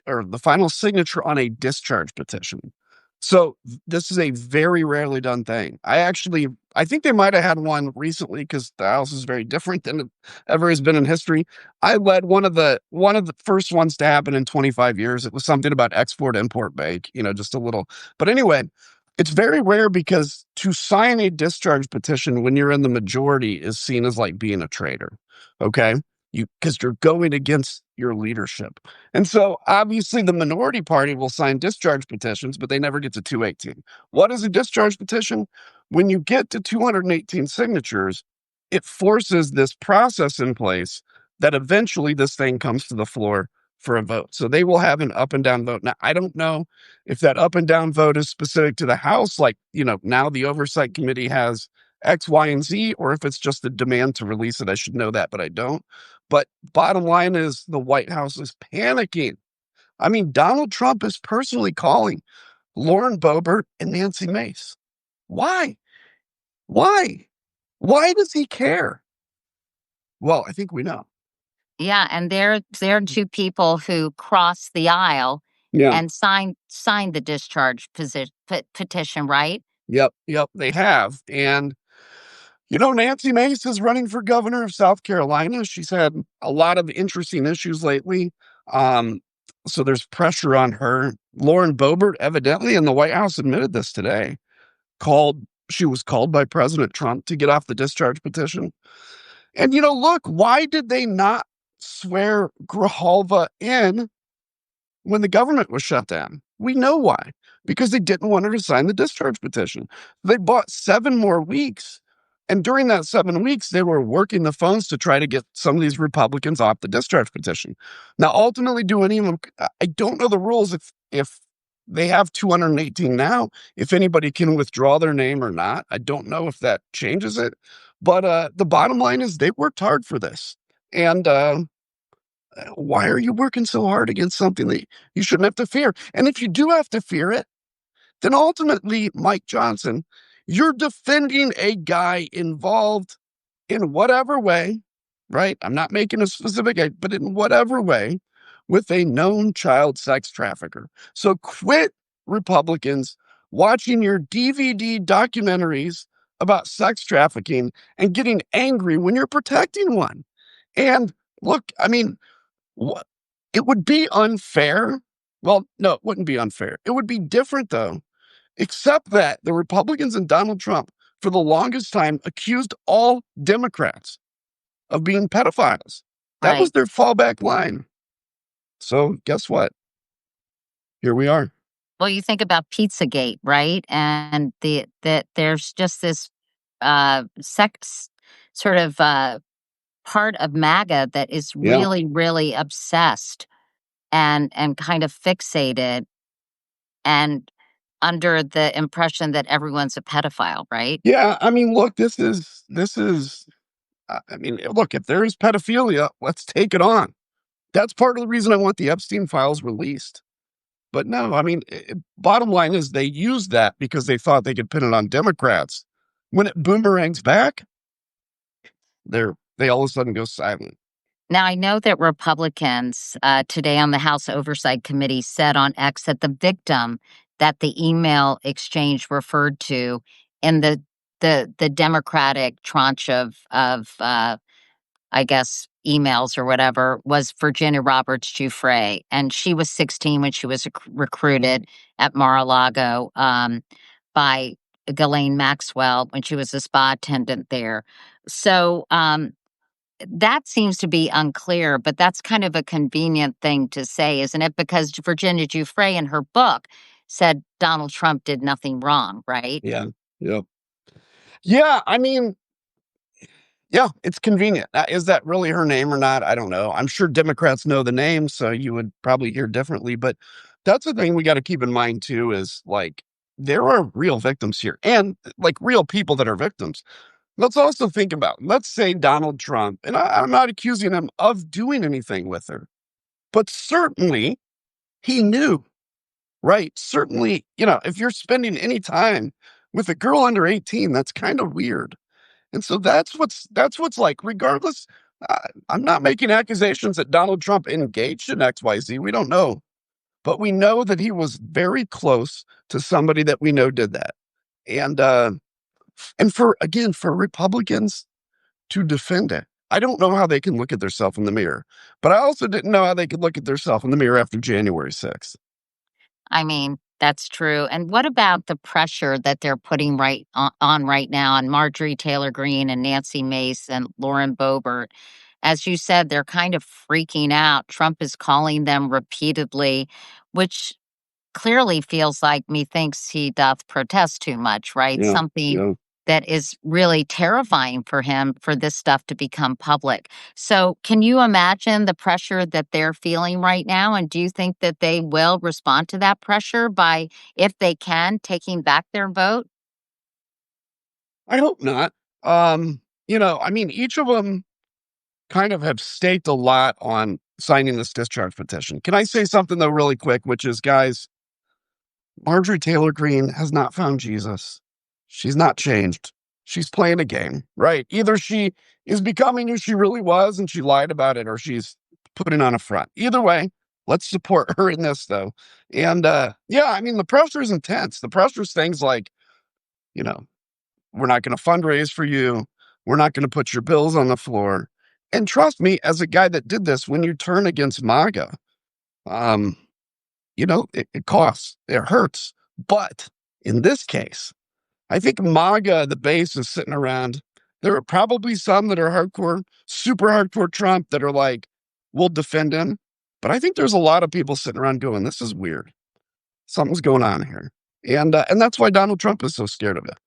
or the final signature on a discharge petition. So this is a very rarely done thing. I think they might have had one recently because the House is very different than it ever has been in history. I led one of the first ones to happen in 25 years. It was something about export import bank, just a little. But anyway, it's very rare because to sign a discharge petition when you're in the majority is seen as like being a traitor. Okay. Because you're going against your leadership. And so obviously the minority party will sign discharge petitions, but they never get to 218. What is a discharge petition? When you get to 218 signatures, it forces this process in place that eventually this thing comes to the floor for a vote. So they will have an up and down vote. Now, I don't know if that up and down vote is specific to the House, like, now the Oversight Committee has X, Y, and Z, or if it's just a demand to release it. I should know that, but I don't. But bottom line is the White House is panicking. I mean, Donald Trump is personally calling Lauren Boebert and Nancy Mace. Why? Why? Why does he care? Well, I think we know. Yeah, and they're two people who crossed the aisle Yeah. and signed the discharge petition, right? Yep. They have. And Nancy Mace is running for governor of South Carolina. She's had a lot of interesting issues lately. Um, so there's pressure on her. Lauren Boebert, evidently, and the White House admitted this today, she was called by President Trump to get off the discharge petition. And look, why did they not swear Grijalva in when the government was shut down? We know why. Because they didn't want her to sign the discharge petition. They bought 7 more weeks. And during that 7 weeks, they were working the phones to try to get some of these Republicans off the discharge petition. Now, ultimately, do any of them? I don't know the rules if they have 218 now, if anybody can withdraw their name or not. I don't know if that changes it. But the bottom line is they worked hard for this. And why are you working so hard against something that you shouldn't have to fear? And if you do have to fear it, then ultimately, Mike Johnson, you're defending a guy involved in whatever way, right? I'm not making a specific, but in whatever way, with a known child sex trafficker. So quit, Republicans, watching your DVD documentaries about sex trafficking and getting angry when you're protecting one. And look, I mean, what? It would be unfair. Well, no, it wouldn't be unfair. It would be different, though, except that the Republicans and Donald Trump, for the longest time, accused all Democrats of being pedophiles. That was Right. their fallback line. So guess what? Here we are. Well, you think about Pizzagate, right? And that there's just this sex sort of part of MAGA that is Yeah. really, really obsessed and kind of fixated and under the impression that everyone's a pedophile, right? Yeah, I mean, look, I mean, look, if there is pedophilia, let's take it on. That's part of the reason I want the Epstein files released. But no, I mean, bottom line is they used that because they thought they could pin it on Democrats. When it boomerangs back, they all of a sudden go silent. Now, I know that Republicans today on the House Oversight Committee said on X that the victim that the email exchange referred to in the Democratic tranche of I guess emails or whatever was Virginia Roberts Giuffre, and she was 16 when she was recruited at Mar-a-Lago by Ghislaine Maxwell when she was a spa attendant there. So that seems to be unclear, but that's kind of a convenient thing to say, isn't it? Because Virginia Giuffre in her book said Donald Trump did nothing wrong, right? Yeah. Yep. Yeah. I mean, yeah, it's convenient. Is that really her name or not? I don't know. I'm sure Democrats know the name, so you would probably hear differently. But that's the thing we got to keep in mind too is like there are real victims here and like real people that are victims. Let's also think about, let's say Donald Trump, and I'm not accusing him of doing anything with her, but certainly he knew, right? Certainly, if you're spending any time with a girl under 18, that's kind of weird. And so that's what's like, regardless. I'm not making accusations that Donald Trump engaged in XYZ. We don't know, but we know that he was very close to somebody that we know did that. And for Republicans to defend it, I don't know how they can look at themselves in the mirror, but I also didn't know how they could look at themselves in the mirror after January 6th. I mean, that's true. And what about the pressure that they're putting on right now on Marjorie Taylor Greene and Nancy Mace and Lauren Boebert? As you said, they're kind of freaking out. Trump is calling them repeatedly, which clearly feels like methinks he doth protest too much, right? Yeah, Something yeah. that is really terrifying for him for this stuff to become public. So, can you imagine the pressure that they're feeling right now? And do you think that they will respond to that pressure by, if they can, taking back their vote? I hope not. I mean, each of them kind of have staked a lot on signing this discharge petition. Can I say something though, really quick, which is, guys, Marjorie Taylor Greene has not found Jesus. She's not changed. She's playing a game, right? Either she is becoming who she really was and she lied about it, or she's putting on a front. Either way, let's support her in this though. And yeah, I mean, the pressure is intense. The pressure is things like, you know, we're not going to fundraise for you. We're not going to put your bills on the floor. And trust me, as a guy that did this, when you turn against MAGA, um, it costs, it hurts. But in this case, I think MAGA, the base is sitting around. There are probably some that are hardcore, super hardcore Trump that are like, we'll defend him. But I think there's a lot of people sitting around going, this is weird. Something's going on here. And that's why Donald Trump is so scared of it.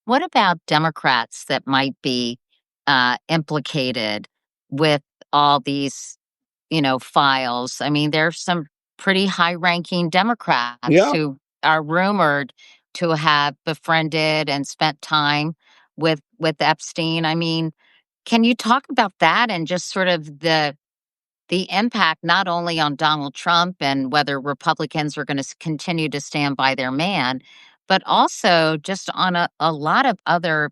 What about Democrats that might be implicated with all these, files? I mean, there's some pretty high ranking Democrats Yeah. who are rumored to have befriended and spent time with Epstein. I mean, can you talk about that and just sort of the impact not only on Donald Trump and whether Republicans are going to continue to stand by their man, but also just on a lot of other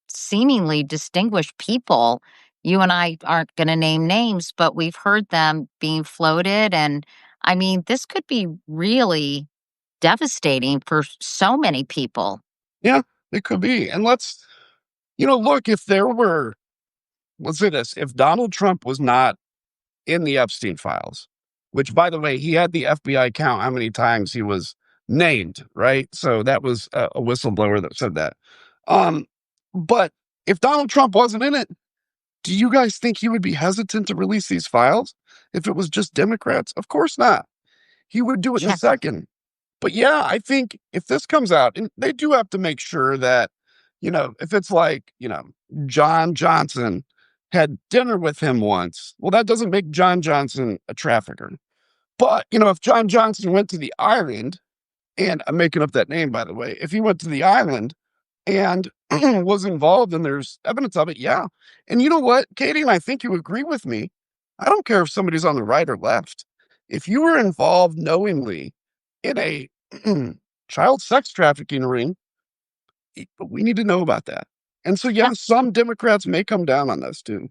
seemingly distinguished people. You and I aren't going to name names, but we've heard them being floated. And I mean, this could be really devastating for so many people. Yeah, it could be. And look, let's say this, if Donald Trump was not in the Epstein files, which by the way, he had the FBI count how many times he was named, right? So that was a whistleblower that said that. Um, but if Donald Trump wasn't in it, do you guys think he would be hesitant to release these files if it was just Democrats? Of course not. He would do it in a Yeah. second. But yeah, I think if this comes out, and they do have to make sure that, if it's like, John Johnson had dinner with him once. Well, that doesn't make John Johnson a trafficker. But, if John Johnson went to the island, and I'm making up that name, by the way, if he went to the island and was involved and there's evidence of it, yeah. And you know what, Katie, and I think you agree with me. I don't care if somebody's on the right or left. If you were involved knowingly in a child sex trafficking ring, we need to know about that. And so, yeah, some Democrats may come down on this too.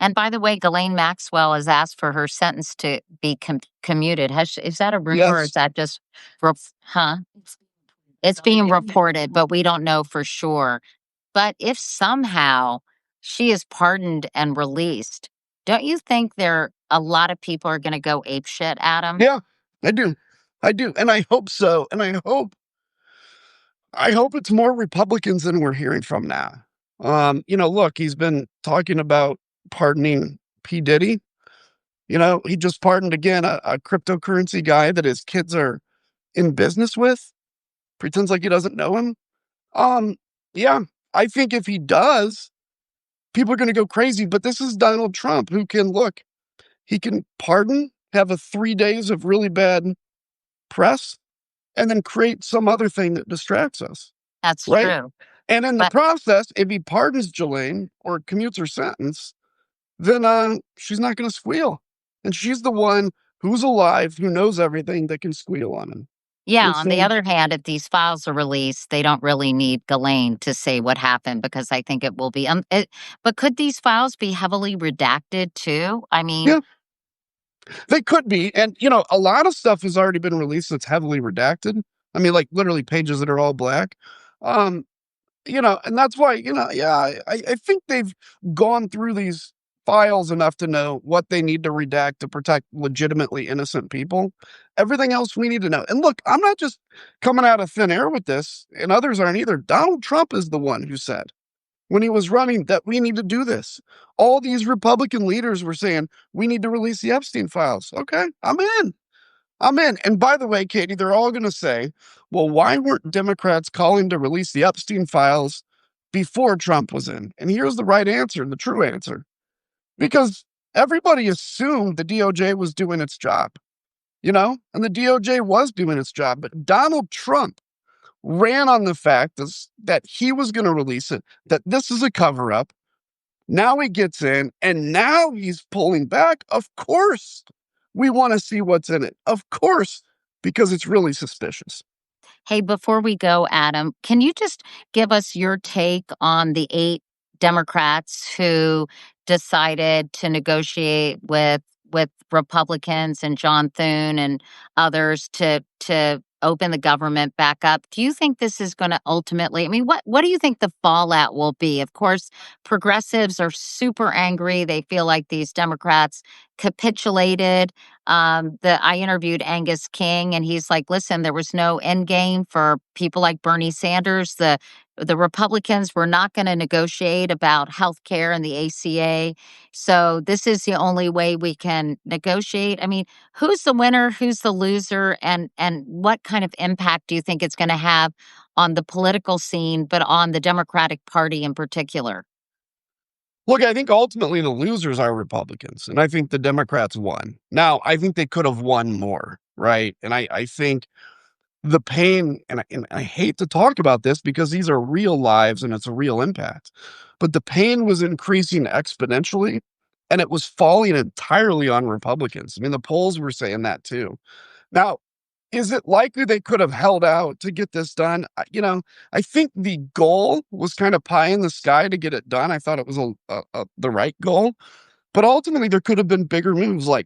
And by the way, Ghislaine Maxwell has asked for her sentence to be commuted. Is that a rumor or is Yes. that just, huh? It's being reported, but we don't know for sure. But if somehow she is pardoned and released, don't you think a lot of people are going to go apeshit at him? Yeah, I do. I do. And I hope so. And I hope it's more Republicans than we're hearing from now. Look, he's been talking about pardoning P. Diddy. He just pardoned again a cryptocurrency guy that his kids are in business with, pretends like he doesn't know him. Um, yeah, I think if he does, people are going to go crazy. But this is Donald Trump who can look, he can pardon, have a 3 days of really bad press, and then create some other thing that distracts us. That's Right. true. And in the But process, if he pardons Jelaine or commutes her sentence, then she's not going to squeal. And she's the one who's alive, who knows everything that can squeal on him. yeah, And on the so, other hand, if these files are released, they don't really need Ghislaine to say what happened because I think it will be. But could these files be heavily redacted too? I mean, yeah, they could be. And, a lot of stuff has already been released that's heavily redacted. I mean, like literally pages that are all black. Um, and that's why, yeah, I think they've gone through these files enough to know what they need to redact to protect legitimately innocent people. Everything else we need to know. And look, I'm not just coming out of thin air with this, and others aren't either. Donald Trump is the one who said when he was running that we need to do this. All these Republican leaders were saying we need to release the Epstein files. Okay, I'm in. I'm in. And by the way, Katie, they're all going to say, well, why weren't Democrats calling to release the Epstein files before Trump was in? And here's the right answer, the true answer. Because everybody assumed the DOJ was doing its job, and the DOJ was doing its job. But Donald Trump ran on the fact that he was going to release it, that this is a cover up. Now he gets in and now he's pulling back. Of course, we want to see what's in it. Of course, because it's really suspicious. hey, before we go, Adam, can you just give us your take on the 8 Democrats who decided to negotiate with Republicans and John Thune and others to open the government back up? Do you think this is going to ultimately? I mean, what do you think the fallout will be? Of course, progressives are super angry. They feel like these Democrats capitulated. I interviewed Angus King, and he's like, "Listen, there was no end game for people like Bernie Sanders. The Republicans were not going to negotiate about health care and the ACA. So this is the only way we can negotiate." I mean, who's the winner? Who's the loser? And what kind of impact do you think it's going to have on the political scene, but on the Democratic Party in particular? Look, I think ultimately the losers are Republicans, and I think the Democrats won. Now, I think they could have won more, right? And I think the pain, and I hate to talk about this because these are real lives and it's a real impact, but the pain was increasing exponentially and it was falling entirely on Republicans. I mean, the polls were saying that too. Now, is it likely they could have held out to get this done? I think the goal was kind of pie in the sky to get it done. I thought it was the right goal, but ultimately there could have been bigger moves like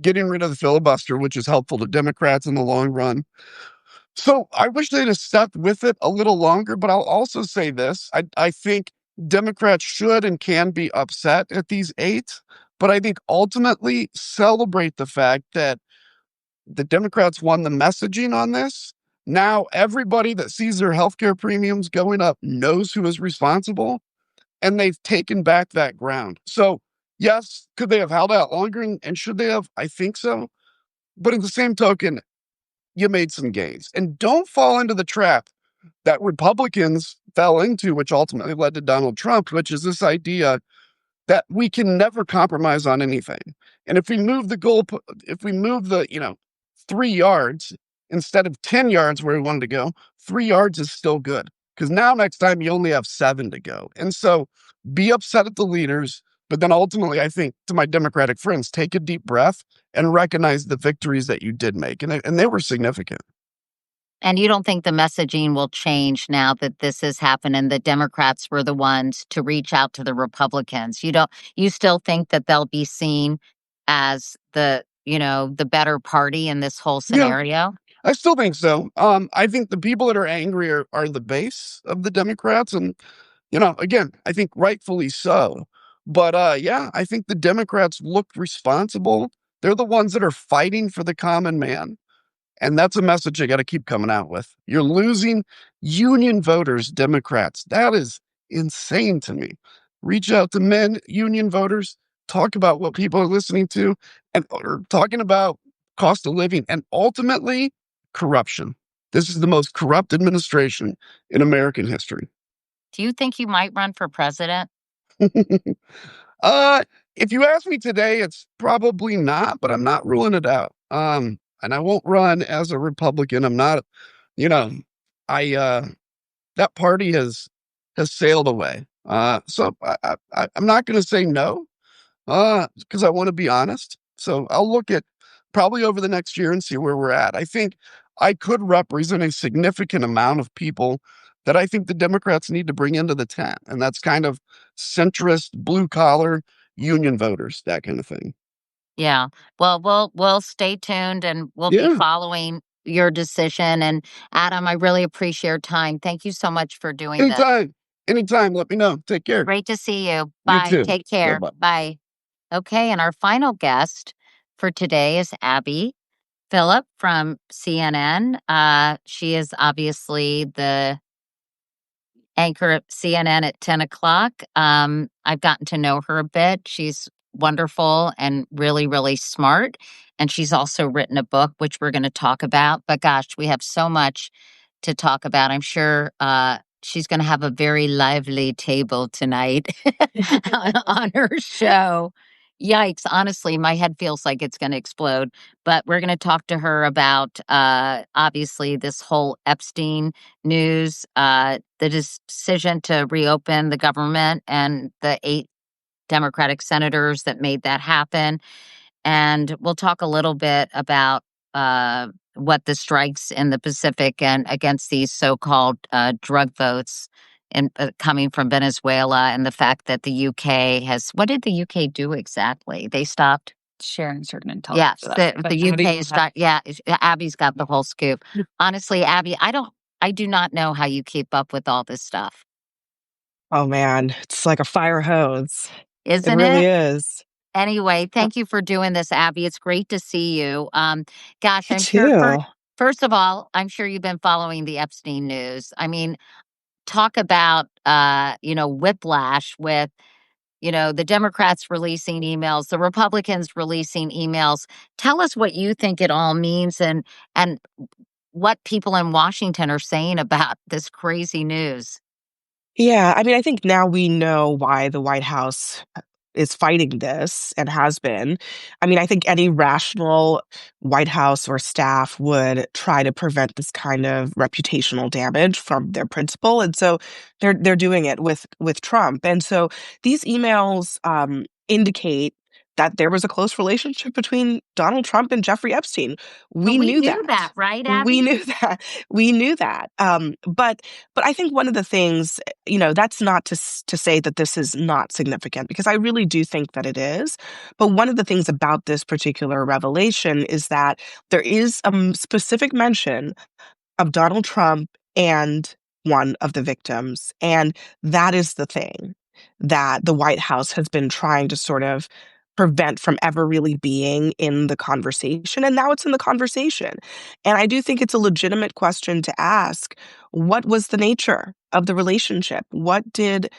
getting rid of the filibuster, which is helpful to Democrats in the long run. So I wish they'd have stuck with it a little longer, but I'll also say this. I think Democrats should and can be upset at these 8, but I think ultimately celebrate the fact that the Democrats won the messaging on this. Now everybody that sees their healthcare premiums going up knows who is responsible, and they've taken back that ground. So yes, could they have held out longer and should they have? I think so. But in the same token, you made some gains. And don't fall into the trap that Republicans fell into, which ultimately led to Donald Trump, which is this idea that we can never compromise on anything. And if we move the goal, if we move the, 3 yards instead of 10 yards where we wanted to go, 3 yards is still good. Because now next time you only have 7 to go. And so be upset at the leaders. But then ultimately, I think to my Democratic friends, take a deep breath and recognize the victories that you did make. And they were significant. And you don't think the messaging will change now that this has happened and the Democrats were the ones to reach out to the Republicans? You still think that they'll be seen as the better party in this whole Yeah, scenario? I still think so. I think the people that are angry are the base of the Democrats. And, again, I think rightfully so. But yeah, I think the Democrats look responsible. They're the ones that are fighting for the common man. And that's a message I got to keep coming out with. You're losing union voters, Democrats. That is insane to me. Reach out to men, union voters, talk about what people are listening to, and or talking about cost of living and ultimately corruption. This is the most corrupt administration in American history. Do you think you might run for president? uh, if you ask me today, it's probably not, but I'm not ruling it out. And I won't run as a Republican. I'm not, you know, I that party has sailed away. So I'm not going to say no, because I want to be honest. So I'll look at probably over the next year and see where we're at. I think I could represent a significant amount of people that I think the Democrats need to bring into the tent, and that's kind of centrist, blue collar, union voters, that kind of thing. Yeah. Well, we'll stay tuned and we'll be Yeah, following your decision. And Adam, I really appreciate your time. Thank you so much for doing this. anytime, anytime. Let me know. Take care. Great to see you. You Bye. too. Take Bye care. bye. Bye. Okay. And our final guest for today is Abby Phillip from CNN. She is obviously the anchor at CNN at 10 o'clock. I've gotten to know her a bit. She's wonderful and really, really smart. And she's also written a book, which we're going to talk about. But gosh, we have so much to talk about. I'm sure she's going to have a very lively table tonight on her show. Yikes. Honestly, my head feels like it's going to explode. But we're going to talk to her about obviously this whole Epstein news, the decision to reopen the government, and the 8 Democratic senators that made that happen. And we'll talk a little bit about what the strikes in the Pacific and against these so-called drug votes and coming from Venezuela, and the fact that the UK has, what did the UK do exactly? They stopped. Sharing certain Yes, intelligence with us. But the how do UK you has have got, yeah, Abby's got the whole scoop. Honestly, Abby, I do not know how you keep up with all this stuff, Oh man, it's like a fire hose. It isn't really it? is. Anyway, Uh, thank you for doing this, Abby. It's great to see you. Gosh, You I'm sure too. first of all, I'm sure you've been following the Epstein news. I mean, talk about whiplash with, the Democrats releasing emails, the Republicans releasing emails. Tell us what you think it all means, and what people in Washington are saying about this crazy news. Yeah, I mean, I think now we know why the White House is fighting this and has been. I mean, I think any rational White House or staff would try to prevent this kind of reputational damage from their principal, and so they're doing it with Trump. And so these emails indicate that there was a close relationship between Donald Trump and Jeffrey Epstein. But We we knew knew that. that, right, We Abby? knew that. We knew that. But I think one of the things, that's not to say that this is not significant, because I really do think that it is. But one of the things about this particular revelation is that there is a specific mention of Donald Trump and one of the victims. And that is the thing that the White House has been trying to sort of prevent from ever really being in the conversation. And now it's in the conversation. And I do think it's a legitimate question to ask: what was the nature of the relationship? What did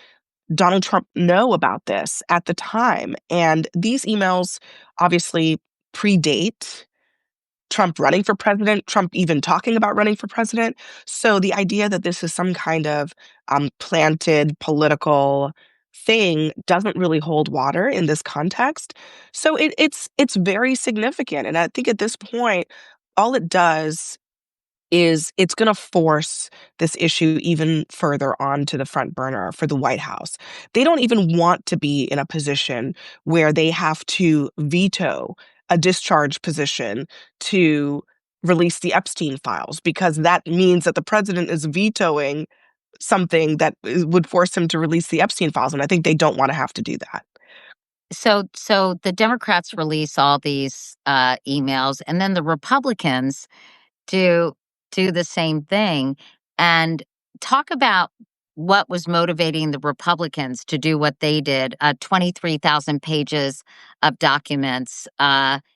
Donald Trump know about this at the time? And these emails obviously predate Trump running for president, Trump even talking about running for president. So the idea that this is some kind of planted political thing doesn't really hold water in this context. So it's very significant, and I think at this point, all it does is it's going to force this issue even further onto the front burner for the White House. They don't even want to be in a position where they have to veto a discharge position to release the Epstein files, because that means that the president is vetoing something that would force him to release the Epstein files. And I think they don't want to have to do that. So the Democrats release all these emails, and then the Republicans do do the same thing. And talk about what was motivating the Republicans to do what they did. 23,000 pages of documents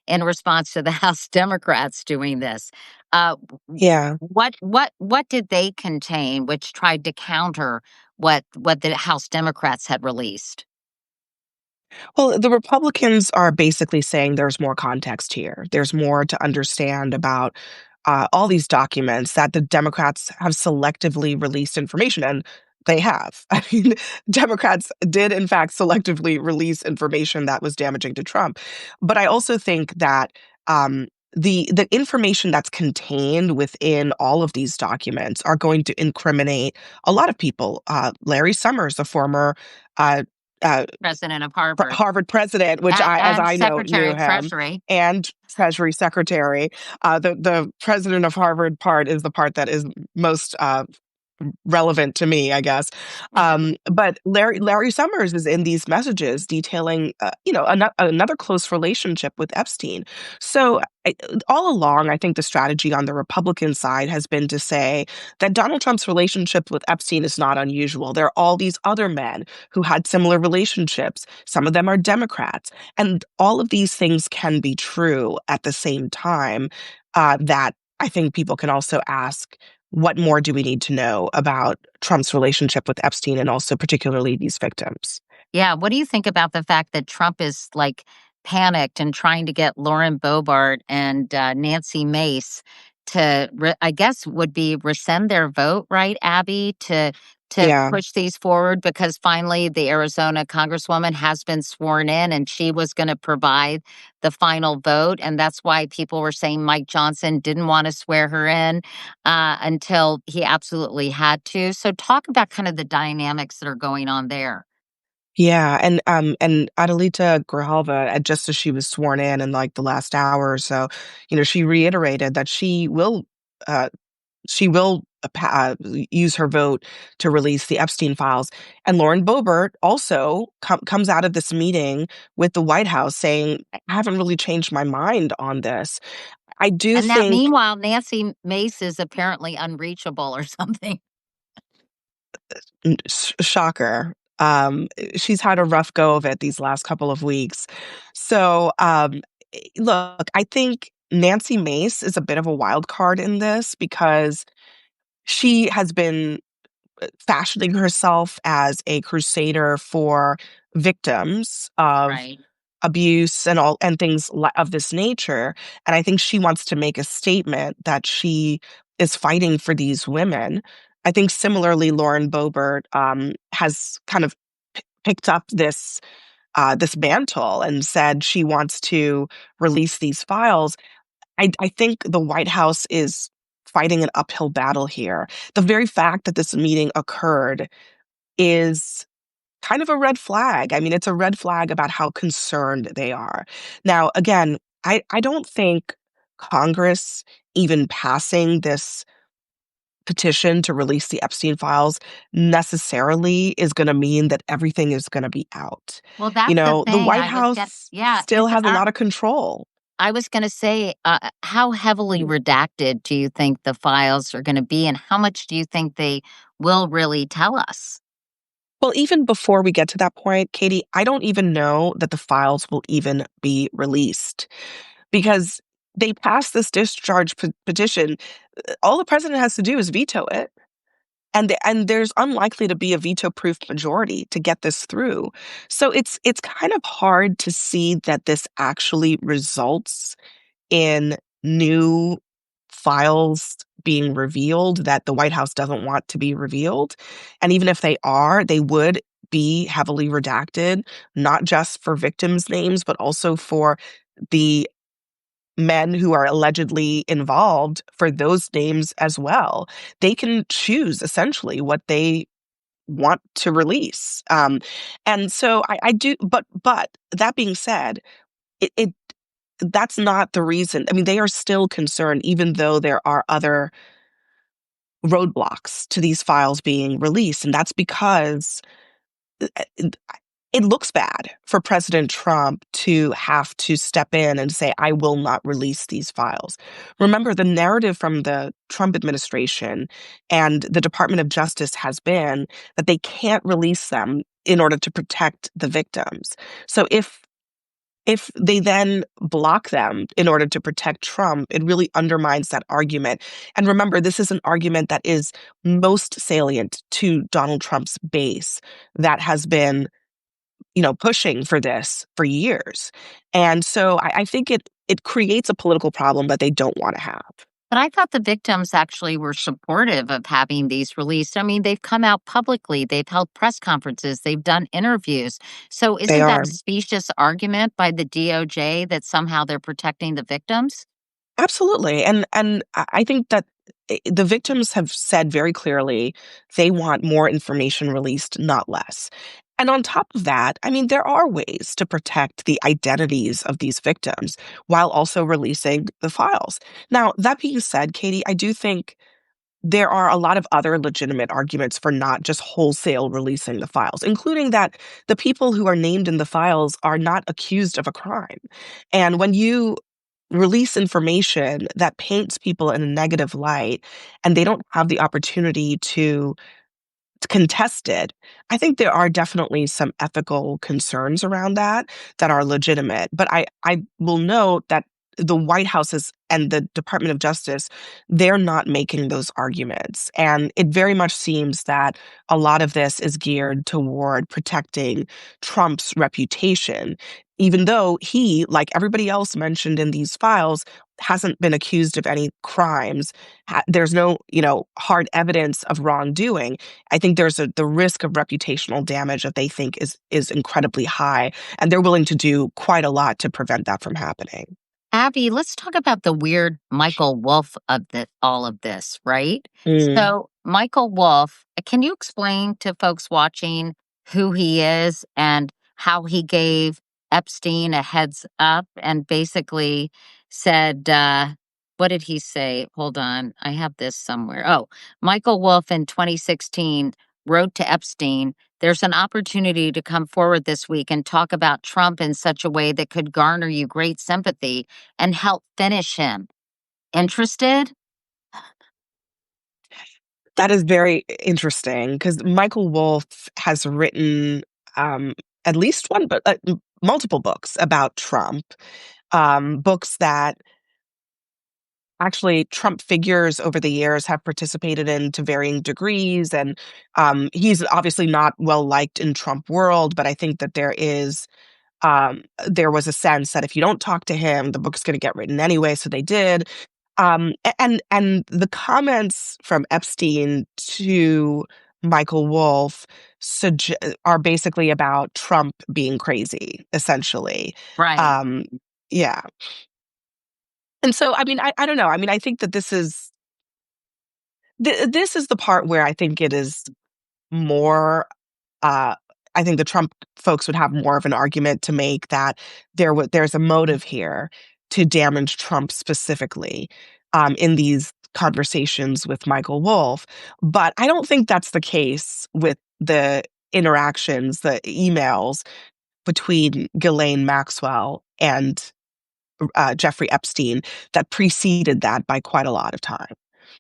in response to the House Democrats doing this. Uh, Yeah. what did they contain, which tried to counter what the House Democrats had released? Well, the Republicans are basically saying there's more context here. There's more to understand about all these documents that the Democrats have selectively released information, and they have. I mean, Democrats did, in fact, selectively release information that was damaging to Trump. But I also think that the information that's contained within all of these documents are going to incriminate a lot of people. Larry Summers, the former uh, uh, President of Harvard Harvard president, which as and I know, Secretary knew of him, Treasury. and Treasury Secretary. The president of Harvard part is the part that is most relevant to me, I guess. But Larry Summers is in these messages detailing, another close relationship with Epstein. So all along, I think the strategy on the Republican side has been to say that Donald Trump's relationship with Epstein is not unusual. There are all these other men who had similar relationships. Some of them are Democrats, and all of these things can be true at the same time. That I think people can also ask, what more do we need to know about Trump's relationship with Epstein and also particularly these victims? Yeah, what do you think about the fact that Trump is, like, panicked and trying to get Lauren Boebert and, Nancy Mace to I guess would be rescind their vote, right, Abby, to Yeah. push these forward because finally the Arizona congresswoman has been sworn in and she was gonna provide the final vote, and that's why people were saying Mike Johnson didn't wanna swear her in, until he absolutely had to. So talk about kind of the dynamics that are going on there. Yeah, and Adelita Grijalva, just as she was sworn in like the last hour or so, she reiterated that uh, she will use her vote to release the Epstein files. And Lauren Boebert also comes out of this meeting with the White House saying, "I haven't really changed my mind on this." I do And that think meanwhile, Nancy Mace is apparently unreachable or something. Shocker. She's had a rough go of it these last couple of weeks. So, look, I think Nancy Mace is a bit of a wild card in this because she has been fashioning herself as a crusader for victims of Right. abuse and things of this nature. And I think she wants to make a statement that she is fighting for these women. I think similarly, Lauren Boebert has kind of picked up this mantle and said she wants to release these files. I think the White House is fighting an uphill battle here. The very fact that this meeting occurred is kind of a red flag. I mean, it's a red flag about how concerned they are. Now, again, I don't think Congress even passing this petition to release the Epstein files necessarily is going to mean that everything is going to be out. Well, that's the The thing. White I was get House yeah, still has a lot of control. I was gonna say, how heavily redacted do you think the files are gonna be, and how much do you think they will really tell us? Well, even before we get to that point, Katie, I don't even know that the files will even be released because they passed this discharge petition. All the president has to do is veto it. And there's unlikely to be a veto-proof majority to get this through. So it's kind of hard to see that this actually results in new files being revealed that the White House doesn't want to be revealed. And even if they are, they would be heavily redacted, not just for victims' names, but also for the men who are allegedly involved for those names as well. They can choose essentially what they want to release. And so I do, but that being said, it that's not the reason. I mean, they are still concerned, even though there are other roadblocks to these files being released, and that's because it it looks bad for President Trump to have to step in and say, "I will not release these files." Remember, the narrative from the Trump administration and the Department of Justice has been that they can't release them in order to protect the victims. So if they then block them in order to protect Trump, it really undermines that argument. And remember, this is an argument that is most salient to Donald Trump's base that has been, pushing for this for years. And so I think it creates a political problem that they don't want to have. But I thought the victims actually were supportive of having these released. I mean, they've come out publicly, they've held press conferences, they've done interviews. So They isn't that are. a specious argument by the DOJ that somehow they're protecting the victims? Absolutely. And I think that the victims have said very clearly they want more information released, not less. And on top of that, I mean, there are ways to protect the identities of these victims while also releasing the files. Now, that being said, Katie, I do think there are a lot of other legitimate arguments for not just wholesale releasing the files, including that the people who are named in the files are not accused of a crime. And when you release information that paints people in a negative light and they don't have the opportunity to contested, I think there are definitely some ethical concerns around that are legitimate. But I will note that the White House and the Department of Justice, they're not making those arguments. And it very much seems that a lot of this is geared toward protecting Trump's reputation, even though he, like everybody else mentioned in these files, hasn't been accused of any crimes. There's no, hard evidence of wrongdoing. I think there's the risk of reputational damage that they think is incredibly high, and they're willing to do quite a lot to prevent that from happening. Abby, let's talk about the weird Michael Wolff of all of this, right? Mm. So, Michael Wolff, can you explain to folks watching who he is and how he gave Epstein a heads up and basically said, what did he say? Hold on, I have this somewhere. Oh, Michael Wolff in 2016 wrote to Epstein, "There's an opportunity to come forward this week and talk about Trump in such a way that could garner you great sympathy and help finish him. Interested?" That is very interesting because Michael Wolff has written um, at least one, but multiple books about Trump, books that actually Trump figures over the years have participated in to varying degrees. And he's obviously not well liked in Trump world, but I think that there was a sense that if you don't talk to him, the book's going to get written anyway. So they did. And the comments from Epstein to Michael Wolff are basically about Trump being crazy, essentially. Right. Um, yeah. And so, I mean, I don't know. I mean, I think that this is the part where I think it is more. Uh, I think the Trump folks would have more of an argument to make that there's a motive here to damage Trump specifically in these conversations with Michael Wolff. But I don't think that's the case with the interactions, the emails between Ghislaine Maxwell and Jeffrey Epstein that preceded that by quite a lot of time.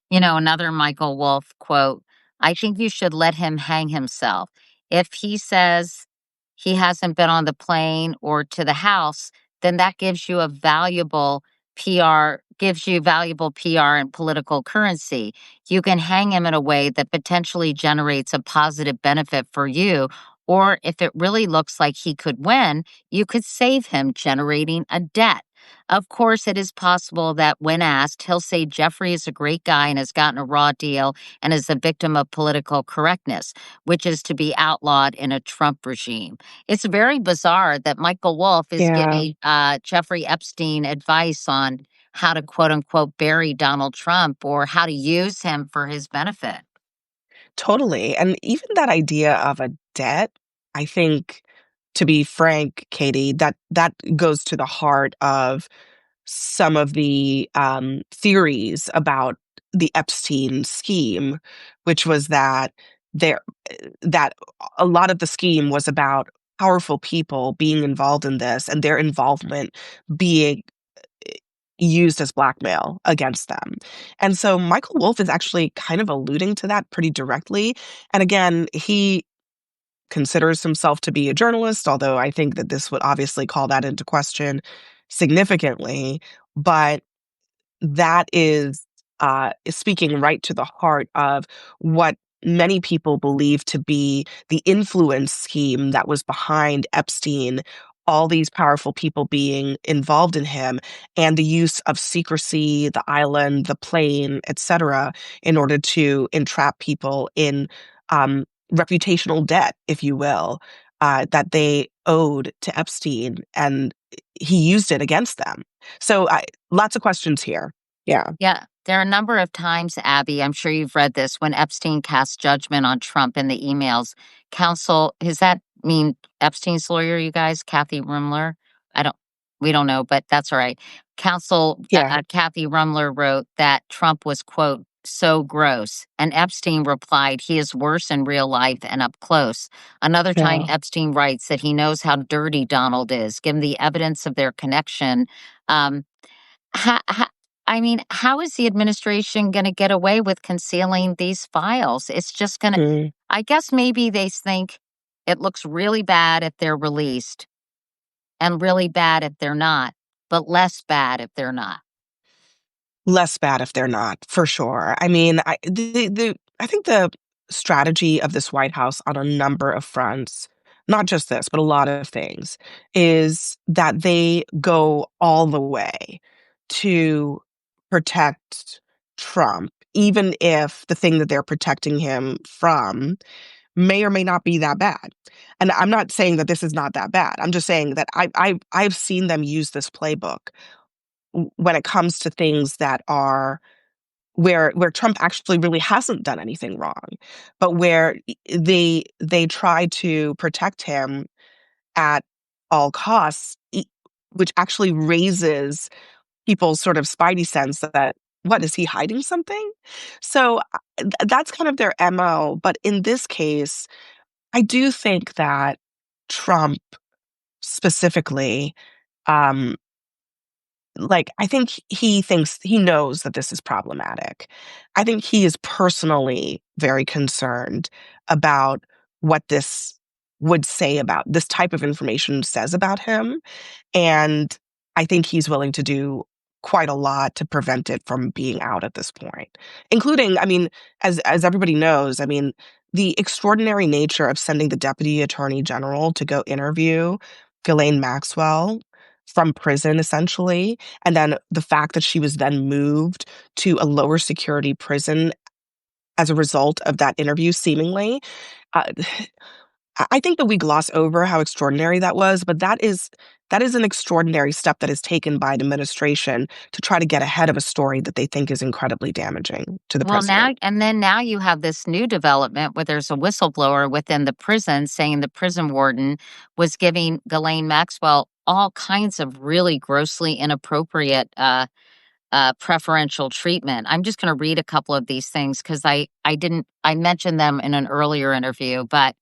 Another Michael Wolff quote, "I think you should let him hang himself. If he says he hasn't been on the plane or to the house, then that gives you valuable PR and political currency. You can hang him in a way that potentially generates a positive benefit for you. Or if it really looks like he could win, you could save him generating a debt." Of course, it is possible that when asked, he'll say Jeffrey is a great guy and has gotten a raw deal and is a victim of political correctness, which is to be outlawed in a Trump regime. It's very bizarre that Michael Wolff is Yeah. giving Jeffrey Epstein advice on how to quote unquote bury Donald Trump or how to use him for his benefit. Totally. And even that idea of a debt, I think, to be frank, Katie, that goes to the heart of some of the theories about the Epstein scheme, which was there that a lot of the scheme was about powerful people being involved in this and their involvement being used as blackmail against them. And so Michael Wolff is actually kind of alluding to that pretty directly. And again, he considers himself to be a journalist, although I think that this would obviously call that into question significantly. But that is speaking right to the heart of what many people believe to be the influence scheme that was behind Epstein, all these powerful people being involved in him, and the use of secrecy, the island, the plane, etc., in order to entrap people in reputational debt, if you will, that they owed to Epstein, and he used it against them. So lots of questions here. Yeah. Yeah, there are a number of times, Abby, I'm sure you've read this, when Epstein cast judgment on Trump in the emails. Counsel, does that mean Epstein's lawyer, you guys, Kathy Rumler? I don't, we don't know, but that's all right. Counsel Yeah. Kathy Rumler wrote that Trump was, quote, so gross. And Epstein replied, he is worse in real life and up close. Another time, Yeah. Epstein writes that he knows how dirty Donald is, given the evidence of their connection. Um, Ha ha I mean, how is the administration gonna get away with concealing these files? It's just gonna Mm. I guess maybe they think it looks really bad if they're released and really bad if they're not, but less bad if they're not. Less bad if they're not, for sure. I mean, I think the strategy of this White House on a number of fronts, not just this, but a lot of things, is that they go all the way to protect Trump, even if the thing that they're protecting him from may or may not be that bad. And I'm not saying that this is not that bad. I'm just saying that I've seen them use this playbook when it comes to things that are where Trump actually really hasn't done anything wrong, but where they try to protect him at all costs, which actually raises people's sort of spidey sense that, what, is he hiding something? So that's kind of their MO. But in this case, I do think that Trump specifically, um, like, I think he thinks he knows that this is problematic. I think he is personally very concerned about what this type of information says about him. And I think he's willing to do quite a lot to prevent it from being out at this point, including, I mean, as everybody knows, I mean, the extraordinary nature of sending the deputy attorney general to go interview Ghislaine Maxwell from prison, essentially, and then the fact that she was then moved to a lower security prison as a result of that interview, seemingly. Uh, I think that we gloss over how extraordinary that was, but that is an extraordinary step that is taken by an administration to try to get ahead of a story that they think is incredibly damaging to the Well, president. now you have this new development where there's a whistleblower within the prison saying the prison warden was giving Ghislaine Maxwell all kinds of really grossly inappropriate preferential treatment. I'm just going to read a couple of these things because I mentioned them in an earlier interview, but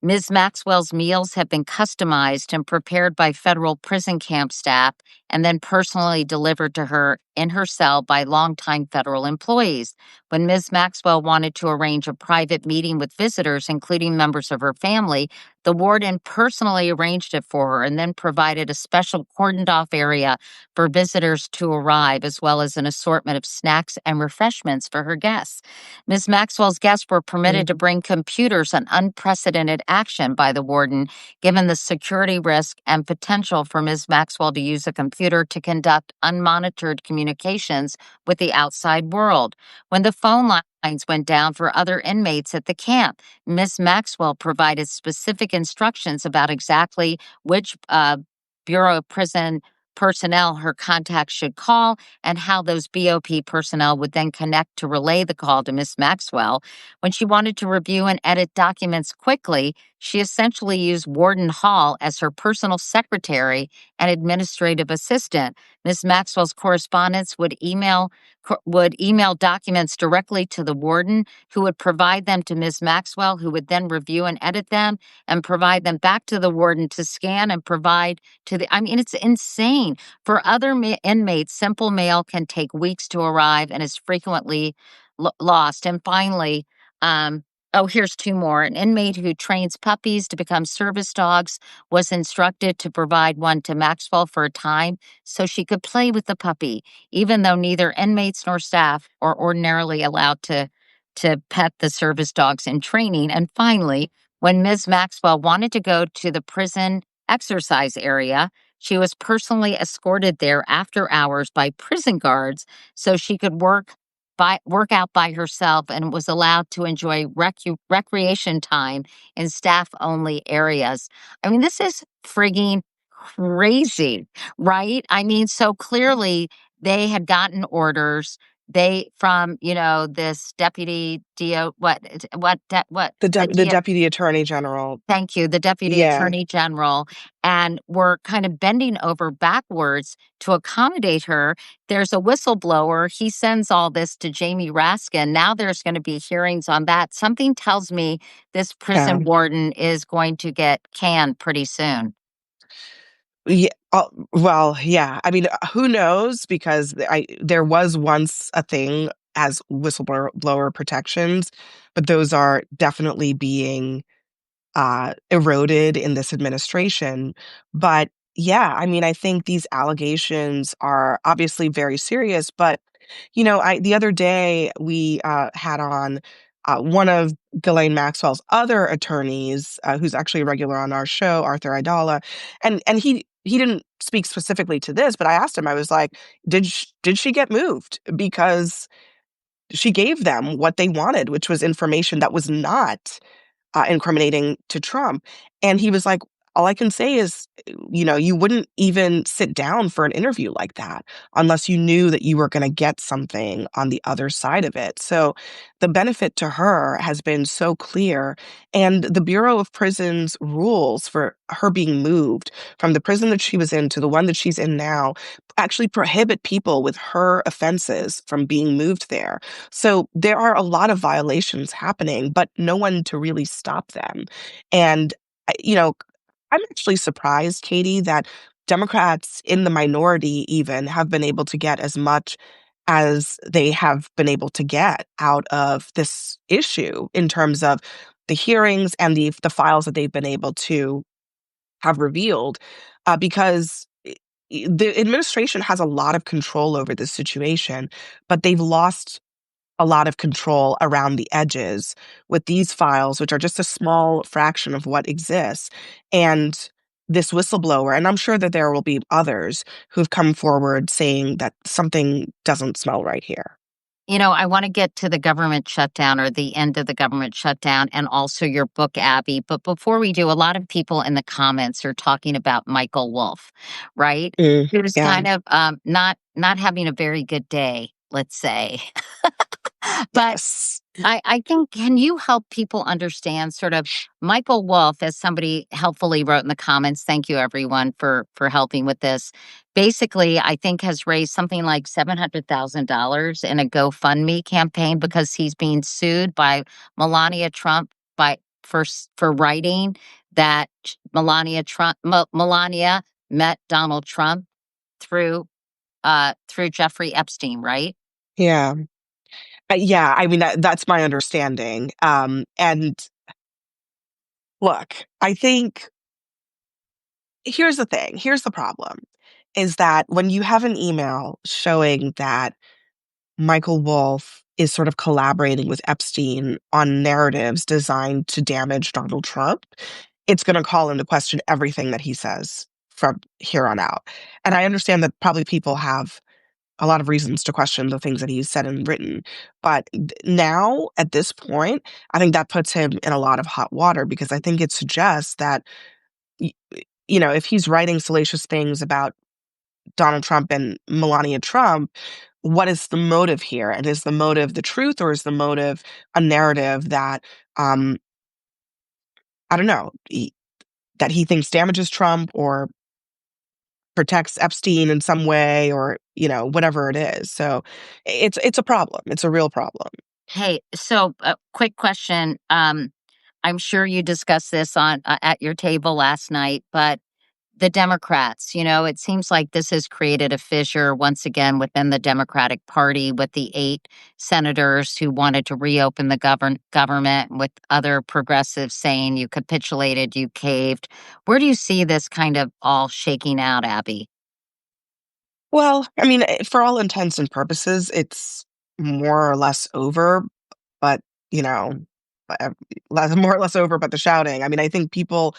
Ms. Maxwell's meals have been customized and prepared by federal prison camp staff and then personally delivered to her in her cell by longtime federal employees. When Ms. Maxwell wanted to arrange a private meeting with visitors, including members of her family, the warden personally arranged it for her and then provided a special cordoned off area for visitors to arrive, as well as an assortment of snacks and refreshments for her guests. Ms. Maxwell's guests were permitted to bring computers, an unprecedented action by the warden, given the security risk and potential for Ms. Maxwell to use a computer to conduct unmonitored communications with the outside world. When the phone lines went down for other inmates at the camp, Ms. Maxwell provided specific instructions about exactly which Bureau of Prison personnel her contacts should call and how those BOP personnel would then connect to relay the call to Miss Maxwell. When she wanted to review and edit documents quickly, she essentially used Warden Hall as her personal secretary and administrative assistant. Miss Maxwell's correspondence would email documents directly to the warden, who would provide them to Miss Maxwell, who would then review and edit them and provide them back to the warden to scan and provide to the. I mean, it's insane. For other inmates, simple mail can take weeks to arrive and is frequently lost. And finally, here's two more. An inmate who trains puppies to become service dogs was instructed to provide one to Maxwell for a time so she could play with the puppy, even though neither inmates nor staff are ordinarily allowed to pet the service dogs in training. And finally, when Ms. Maxwell wanted to go to the prison exercise area, she was personally escorted there after hours by prison guards so she could work out by herself and was allowed to enjoy recreation time in staff-only areas. I mean, this is frigging crazy, right? I mean, so clearly they had gotten orders from, this deputy The deputy attorney general. thank you, the deputy Yeah. attorney general, and were kind of bending over backwards to accommodate her. There's a whistleblower. He sends all this to Jamie Raskin. Now there's going to be hearings on that. Something tells me this Yeah. prison warden is going to get canned pretty soon. Yeah. Well, yeah. I mean, who knows? Because there was once a thing as whistleblower protections, but those are definitely being eroded in this administration. But yeah, I mean, I think these allegations are obviously very serious. But the other day we had on one of Ghislaine Maxwell's other attorneys, who's actually a regular on our show, Arthur Idala, and he didn't speak specifically to this, but I asked him. I was like, did she get moved because she gave them what they wanted, which was information that was not incriminating to Trump. And he was like, all I can say is, you wouldn't even sit down for an interview like that unless you knew that you were going to get something on the other side of it. So the benefit to her has been so clear. And the Bureau of Prisons rules for her being moved from the prison that she was in to the one that she's in now actually prohibit people with her offenses from being moved there. So there are a lot of violations happening, but no one to really stop them. And, I'm actually surprised, Katie, that Democrats in the minority even have been able to get as much as they have been able to get out of this issue in terms of the hearings and the files that they've been able to have revealed, because the administration has a lot of control over this situation, but they've lost a lot of control around the edges with these files, which are just a small fraction of what exists. And this whistleblower, and I'm sure that there will be others who've come forward saying that something doesn't smell right here. I want to get to the government shutdown or the end of the government shutdown and also your book, Abby. But before we do, a lot of people in the comments are talking about Michael Wolff, right? Who's Yeah. kind of not having a very good day, let's say. But Yes. I think, can you help people understand sort of Michael Wolff, as somebody helpfully wrote in the comments? Thank you, everyone, for helping with this. Basically, I think has raised something like $700,000 in a GoFundMe campaign because he's being sued by Melania Trump for writing that Melania met Donald Trump through through Jeffrey Epstein, right? Yeah. Yeah, I mean, that's my understanding. And look, I think here's the thing. Here's the problem is that when you have an email showing that Michael Wolff is sort of collaborating with Epstein on narratives designed to damage Donald Trump, it's going to call into question everything that he says from here on out. And I understand that probably people have a lot of reasons to question the things that he's said and written. But now, at this point, I think that puts him in a lot of hot water because I think it suggests that, y- if he's writing salacious things about Donald Trump and Melania Trump, what is the motive here? And is the motive the truth or is the motive a narrative that, um, I don't know, that he thinks damages Trump or protects Epstein in some way or, whatever it is. So it's a problem. It's a real problem. Hey, so quick question. I'm sure you discussed this on at your table last night, but the Democrats, it seems like this has created a fissure once again within the Democratic Party with the 8 senators who wanted to reopen the government, with other progressives saying you capitulated, you caved. Where do you see this kind of all shaking out, Abby? Well, I mean, for all intents and purposes, it's more or less over, but, you know, uh, more or less over, but the shouting. I mean, I think people,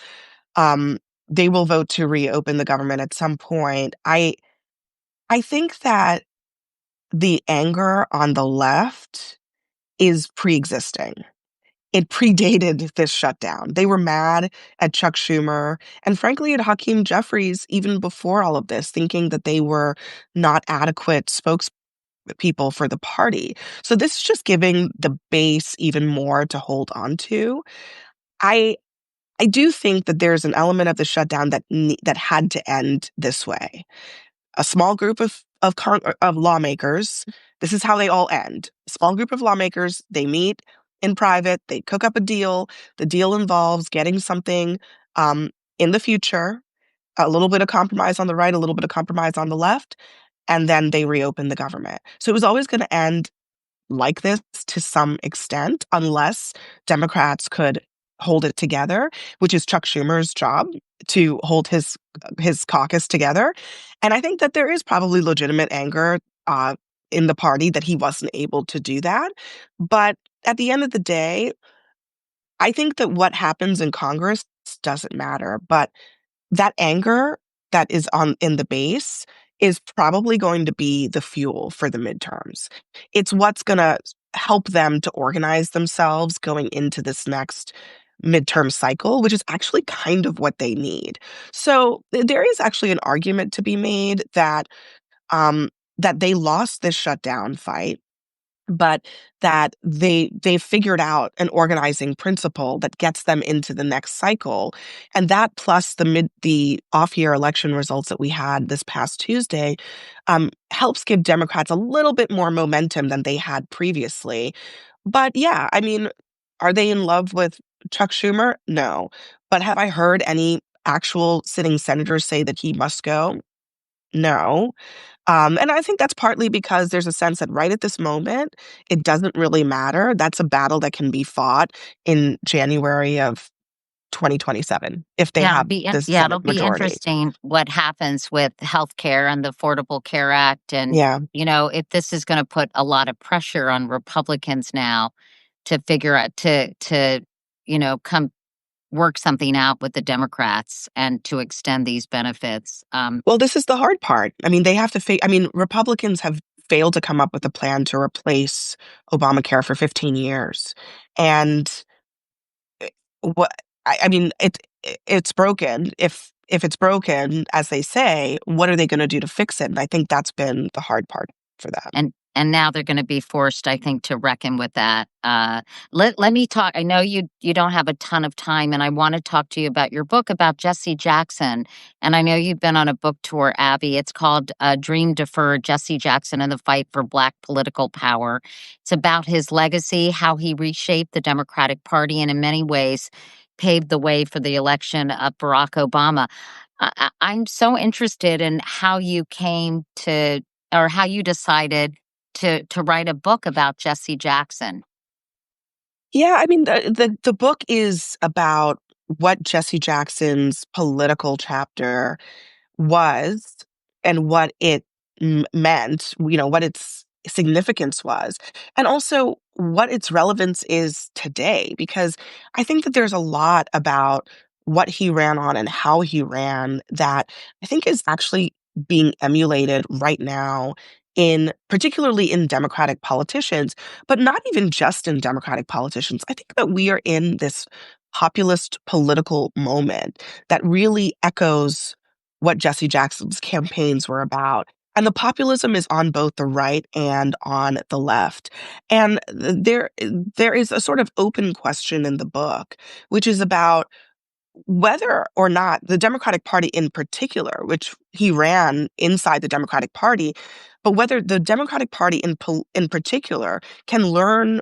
um, they will vote to reopen the government at some point. I think that the anger on the left is pre-existing. It predated this shutdown. They were mad at Chuck Schumer and frankly at Hakeem Jeffries even before all of this, thinking that they were not adequate spokespeople for the party. So this is just giving the base even more to hold on to. I I do think that there's an element of the shutdown that had to end this way. A small group of lawmakers. This is how they all end. A small group of lawmakers, they meet in private, they cook up a deal. The deal involves getting something um, in the future, a little bit of compromise on the right, a little bit of compromise on the left, and then they reopen the government. So it was always going to end like this to some extent, unless Democrats could hold it together, which is Chuck Schumer's job to hold his caucus together. And I think that there is probably legitimate anger in the party that he wasn't able to do that. But at the end of the day, I think that what happens in Congress doesn't matter. But that anger that is on in the base is probably going to be the fuel for the midterms. It's what's going to help them to organize themselves going into this next midterm cycle, which is actually kind of what they need. So there is actually an argument to be made um, that they lost this shutdown fight, but that they figured out an organizing principle that gets them into the next cycle. And that plus the off-year election results that we had this past Tuesday helps give Democrats a little bit more momentum than they had previously. But yeah, I mean, are they in love with Chuck Schumer? No. But have I heard any actual sitting senators say that he must go? No. And I think that's partly because there's a sense that right at this moment, it doesn't really matter. That's a battle that can be fought in January of 2027 if they Yeah, have the it'll Senate be majority. interesting what happens with healthcare and the Affordable Care Act, and Yeah. if this is going to put a lot of pressure on Republicans now to figure out come work something out with the Democrats and to extend these benefits. Well, this is the hard part. I mean, they have to I mean, Republicans have failed to come up with a plan to replace Obamacare for 15 years. And what I mean, it's broken. If it's broken, as they say, what are they going to do to fix it? And I think that's been the hard part for them. And now they're going to be forced, I think, to reckon with that. Let me talk. I know you don't have a ton of time, and I want to talk to you about your book about Jesse Jackson. And I know you've been on a book tour, Abby. It's called "Dream Deferred: Jesse Jackson and the Fight for Black Political Power." It's about his legacy, how he reshaped the Democratic Party, and in many ways paved the way for the election of Barack Obama. I'm so interested in how you came to or how you decided to write a book about Jesse Jackson. Yeah, I mean, the book is about what Jesse Jackson's political chapter was and what it meant, what its significance was, and also what its relevance is today. Because I think that there's a lot about what he ran on and how he ran that I think is actually being emulated right now particularly in Democratic politicians, but not even just in Democratic politicians. I think that we are in this populist political moment that really echoes what Jesse Jackson's campaigns were about. And the populism is on both the right and on the left. And there is a sort of open question in the book, which is about whether or not the Democratic Party in particular, which he ran inside the Democratic Party, but whether the Democratic Party in particular can learn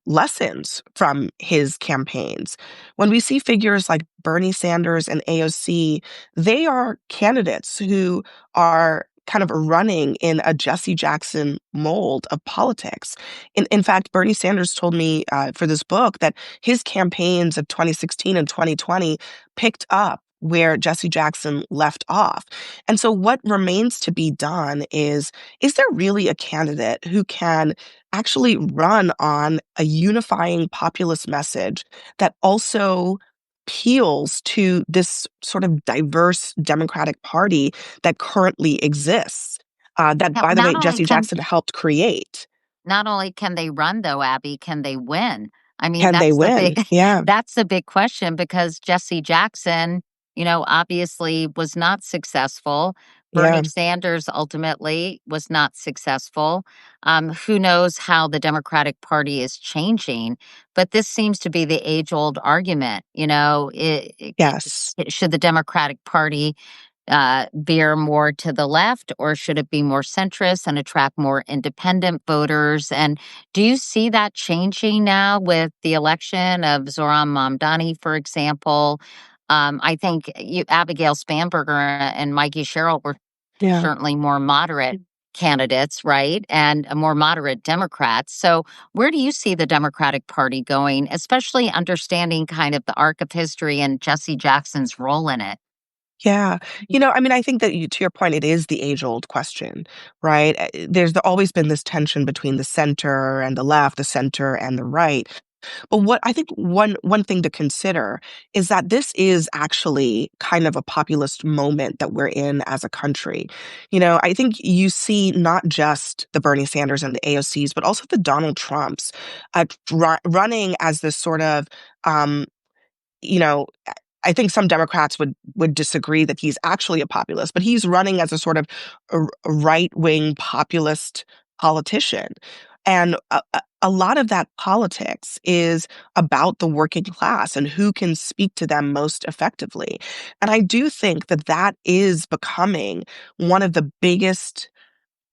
lessons from his campaigns. When we see figures like Bernie Sanders and AOC, they are candidates who are kind of running in a Jesse Jackson mold of politics. In fact, Bernie Sanders told me for this book that his campaigns of 2016 and 2020 picked up where Jesse Jackson left off. And so what remains to be done is there really a candidate who can actually run on a unifying populist message that also appeals to this sort of diverse Democratic Party that currently exists, that, Now, by the way, Jesse Jackson helped create? not only can they run though, Abby, can they win? I mean, Can they win? Yeah, that's the big question because Jesse Jackson, obviously was not successful. yeah, Bernie Sanders ultimately was not successful. Who knows how the Democratic Party is changing? But this seems to be the age-old argument. yes. Should the Democratic Party veer more to the left, or should it be more centrist and attract more independent voters? And do you see that changing now with the election of Zoran Mamdani, for example? I think Abigail Spanberger and Mikey Sherrill were Yeah. certainly more moderate candidates, right? And more moderate Democrats. So, where do you see the Democratic Party going, especially understanding kind of the arc of history and Jesse Jackson's role in it? Yeah. I mean, I think that to your point, it is the age-old question, right? There's always been this tension between the center and the left, the center and the right. But what I think one thing to consider is that this is actually kind of a populist moment that we're in as a country. I think you see not just the Bernie Sanders and the AOCs, but also the Donald Trumps running as this sort of you know, I think some Democrats would disagree that he's actually a populist, but he's running as a sort of a right-wing populist politician. And a lot of that politics is about the working class and who can speak to them most effectively. And I do think that that is becoming one of the biggest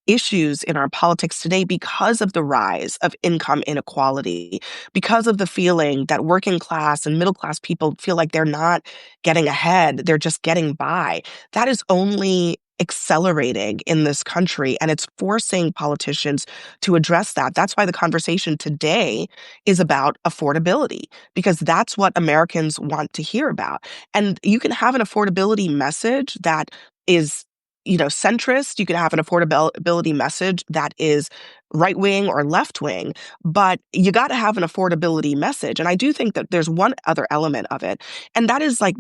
issues in our politics today because of the rise of income inequality, because of the feeling that working class and middle class people feel like they're not getting ahead, they're just getting by. That is only accelerating in this country, and it's forcing politicians to address that. That's why the conversation today is about affordability, because that's what Americans want to hear about. And you can have an affordability message that is centrist. You can have an affordability message that is right wing or left wing, but you got to have an affordability message. And I do think that there's one other element of it, and that is like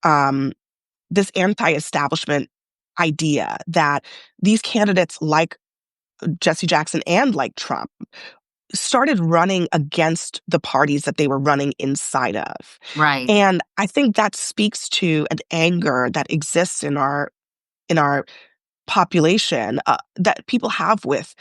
um, this anti-establishment idea that these candidates like Jesse Jackson and like Trump started running against the parties that they were running inside of. Right. And I think that speaks to an anger that exists in our population that people have with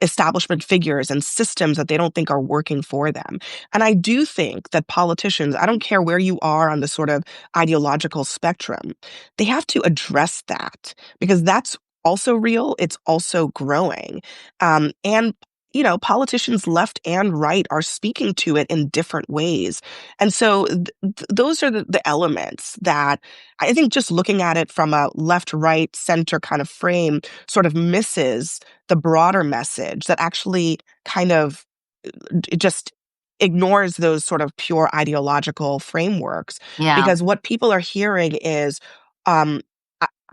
establishment figures and systems that they don't think are working for them. And I do think that politicians, I don't care where you are on the sort of ideological spectrum, they have to address that because that's also real. It's also growing. And politicians left and right are speaking to it in different ways. And so those are the elements that I think just looking at it from a left, right, center kind of frame sort of misses the broader message that actually kind of it just ignores those sort of pure ideological frameworks, Yeah. because what people are hearing is,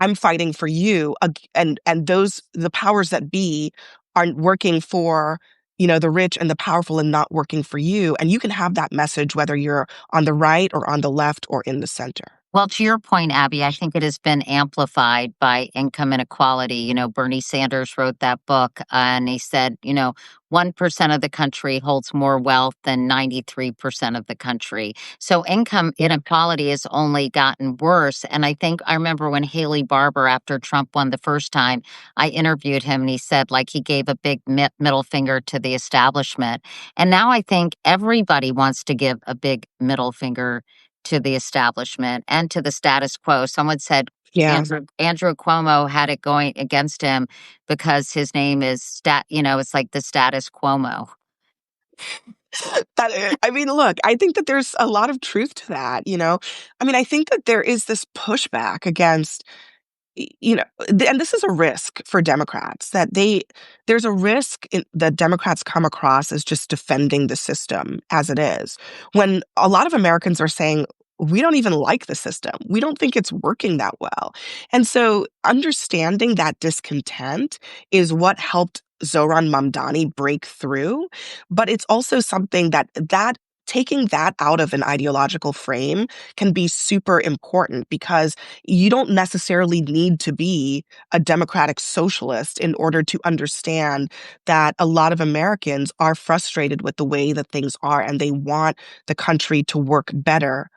I'm fighting for you, and those the powers that be are working for, the rich and the powerful and not working for you, and you can have that message whether you're on the right or on the left or in the center. Well, to your point, Abby, I think it has been amplified by income inequality. Bernie Sanders wrote that book, and he said, 1% of the country holds more wealth than 93% of the country. So income Yeah. inequality has only gotten worse. And I remember when Haley Barbour, after Trump won the first time, I interviewed him and he said, like, he gave a big middle finger to the establishment. And now I think everybody wants to give a big middle finger to the establishment and to the status quo. Someone said Yeah. Andrew Cuomo had it going against him because his name is it's like the status Cuomo. I mean, look, I think that there's a lot of truth to that. I mean, I think that there is this pushback against, and this is a risk for Democrats, that there's a risk that Democrats come across as just defending the system as it is, when a lot of Americans are saying, we don't even like the system. We don't think it's working that well. And so understanding that discontent is what helped Zohran Mamdani break through. But it's also something that taking that out of an ideological frame can be super important, because you don't necessarily need to be a democratic socialist in order to understand that a lot of Americans are frustrated with the way that things are, and they want the country to work better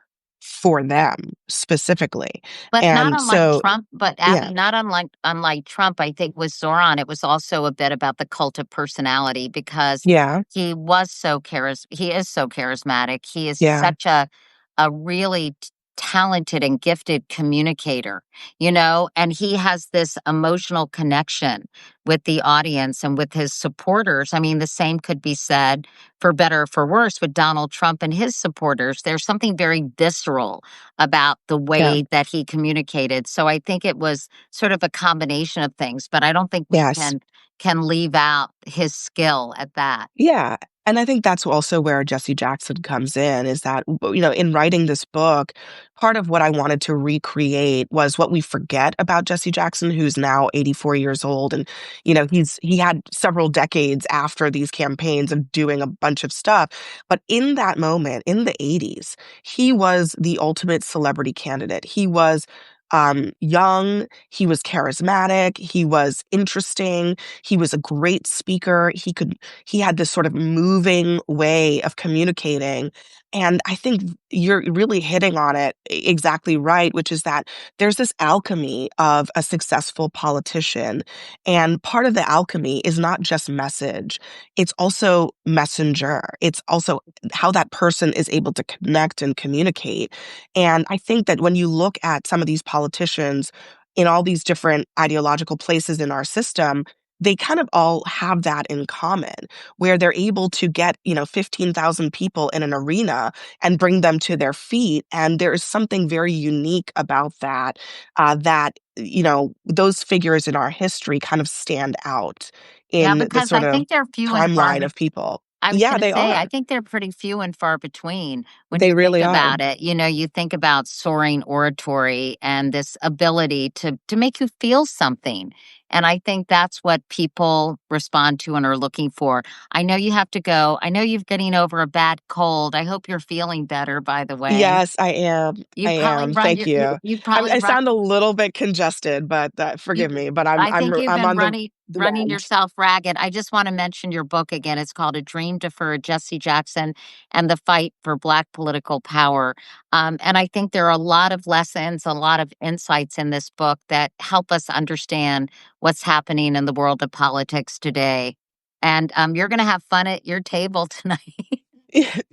for them specifically. But not And unlike so, Trump, but yeah, Abby, not unlike Trump, I think with Zoran, it was also a bit about the cult of personality because yeah, he is so charismatic. He is yeah, such a really talented and gifted communicator, and he has this emotional connection with the audience and with his supporters. I mean, the same could be said, for better or for worse, with Donald Trump and his supporters. There's something very visceral about the yeah, way that he communicated. So I think it was sort of a combination of things, but I don't think we yes. can leave out his skill at that. Yeah, and I think that's also where Jesse Jackson comes in, is that, in writing this book, part of what I wanted to recreate was what we forget about Jesse Jackson, who's now 84 years old, and, he had several decades after these campaigns of doing a bunch of stuff, but in that moment, in the '80s, he was the ultimate celebrity candidate. He was, young, he was charismatic, he was interesting, he was a great speaker, he had this sort of moving way of communicating. And I think you're really hitting on it exactly right, which is that there's this alchemy of a successful politician. And part of the alchemy is not just message, it's also messenger. It's also how that person is able to connect and communicate. And I think that when you look at some of these politicians in all these different ideological places in our system, they kind of all have that in common, where they're able to get, 15,000 people in an arena and bring them to their feet. And there is something very unique about that, those figures in our history kind of stand out Yeah, in the because sort I of think they're few and far timeline of people. I was Yeah, gonna they say, I are. think they're pretty few and far between when They you think really are. about it. You think about soaring oratory and this ability to make you feel something. And I think that's what people respond to and are looking for. I know you have to go. I know you're getting over a bad cold. I hope you're feeling better, by the way. Yes, I am. I You've probably am. run Thank your you. you've probably I run sound a little bit congested, but you forgive me. But I'm I I'm think you've I'm been on the running mend. yourself ragged. I just want to mention your book again. It's called A Dream Deferred: Jesse Jackson and the Fight for Black Political Power. And I think there are a lot of lessons, a lot of insights in this book that help us understand what's happening in the world of politics today. And you're going to have fun at your table tonight.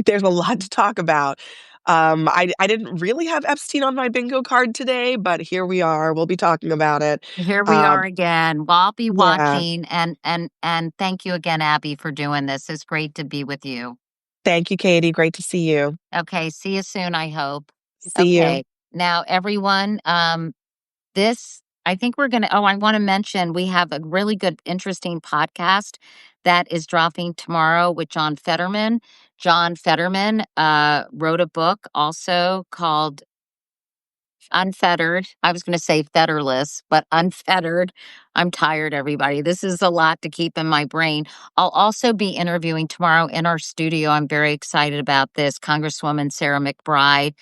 There's a lot to talk about. I didn't really have Epstein on my bingo card today, but here we are. We'll be talking about it. Here we are Um, again. Well, I'll be yeah. watching, and thank you again, Abby, for doing this. It's great to be with you. Thank you, Katie. Great to see you. Okay, see you soon, I hope. See you. Okay. Now, everyone, this I think we're gonna I wanna mention we have a really good, interesting podcast that is dropping tomorrow with John Fetterman. John Fetterman, wrote a book also called Unfettered. I was gonna say fetterless, but unfettered. I'm tired, everybody. This is a lot to keep in my brain. I'll also be interviewing tomorrow in our studio. I'm very excited about this. Congresswoman Sarah McBride.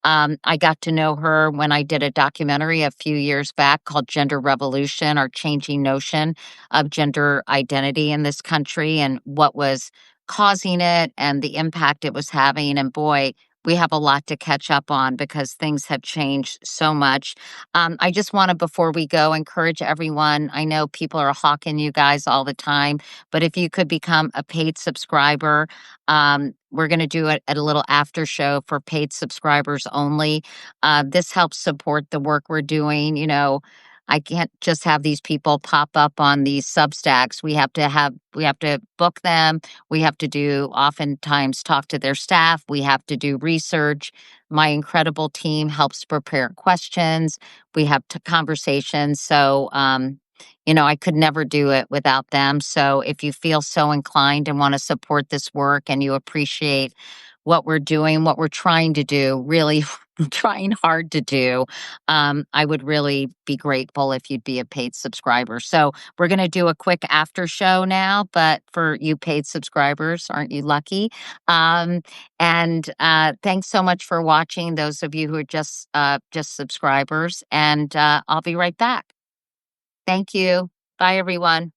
I got to know her when I did a documentary a few years back called Gender Revolution, or Changing Notion of Gender Identity in this country, and what was causing it and the impact it was having. And boy, we have a lot to catch up on because things have changed so much. I just want to, before we go, encourage everyone. I know people are hawking you guys all the time, but if you could become a paid subscriber, we're going to do it at a little after show for paid subscribers only. This helps support the work we're doing. I can't just have these people pop up on these Substacks. We have to book them. We have to do, oftentimes, talk to their staff. We have to do research. My incredible team helps prepare questions. We have conversations. So, I could never do it without them. So if you feel so inclined and want to support this work and you appreciate what we're doing, what we're trying to do, really trying hard to do, I would really be grateful if you'd be a paid subscriber. So we're going to do a quick after show now, but for you paid subscribers, aren't you lucky? And thanks so much for watching, those of you who are just subscribers. And I'll be right back. Thank you. Bye, everyone.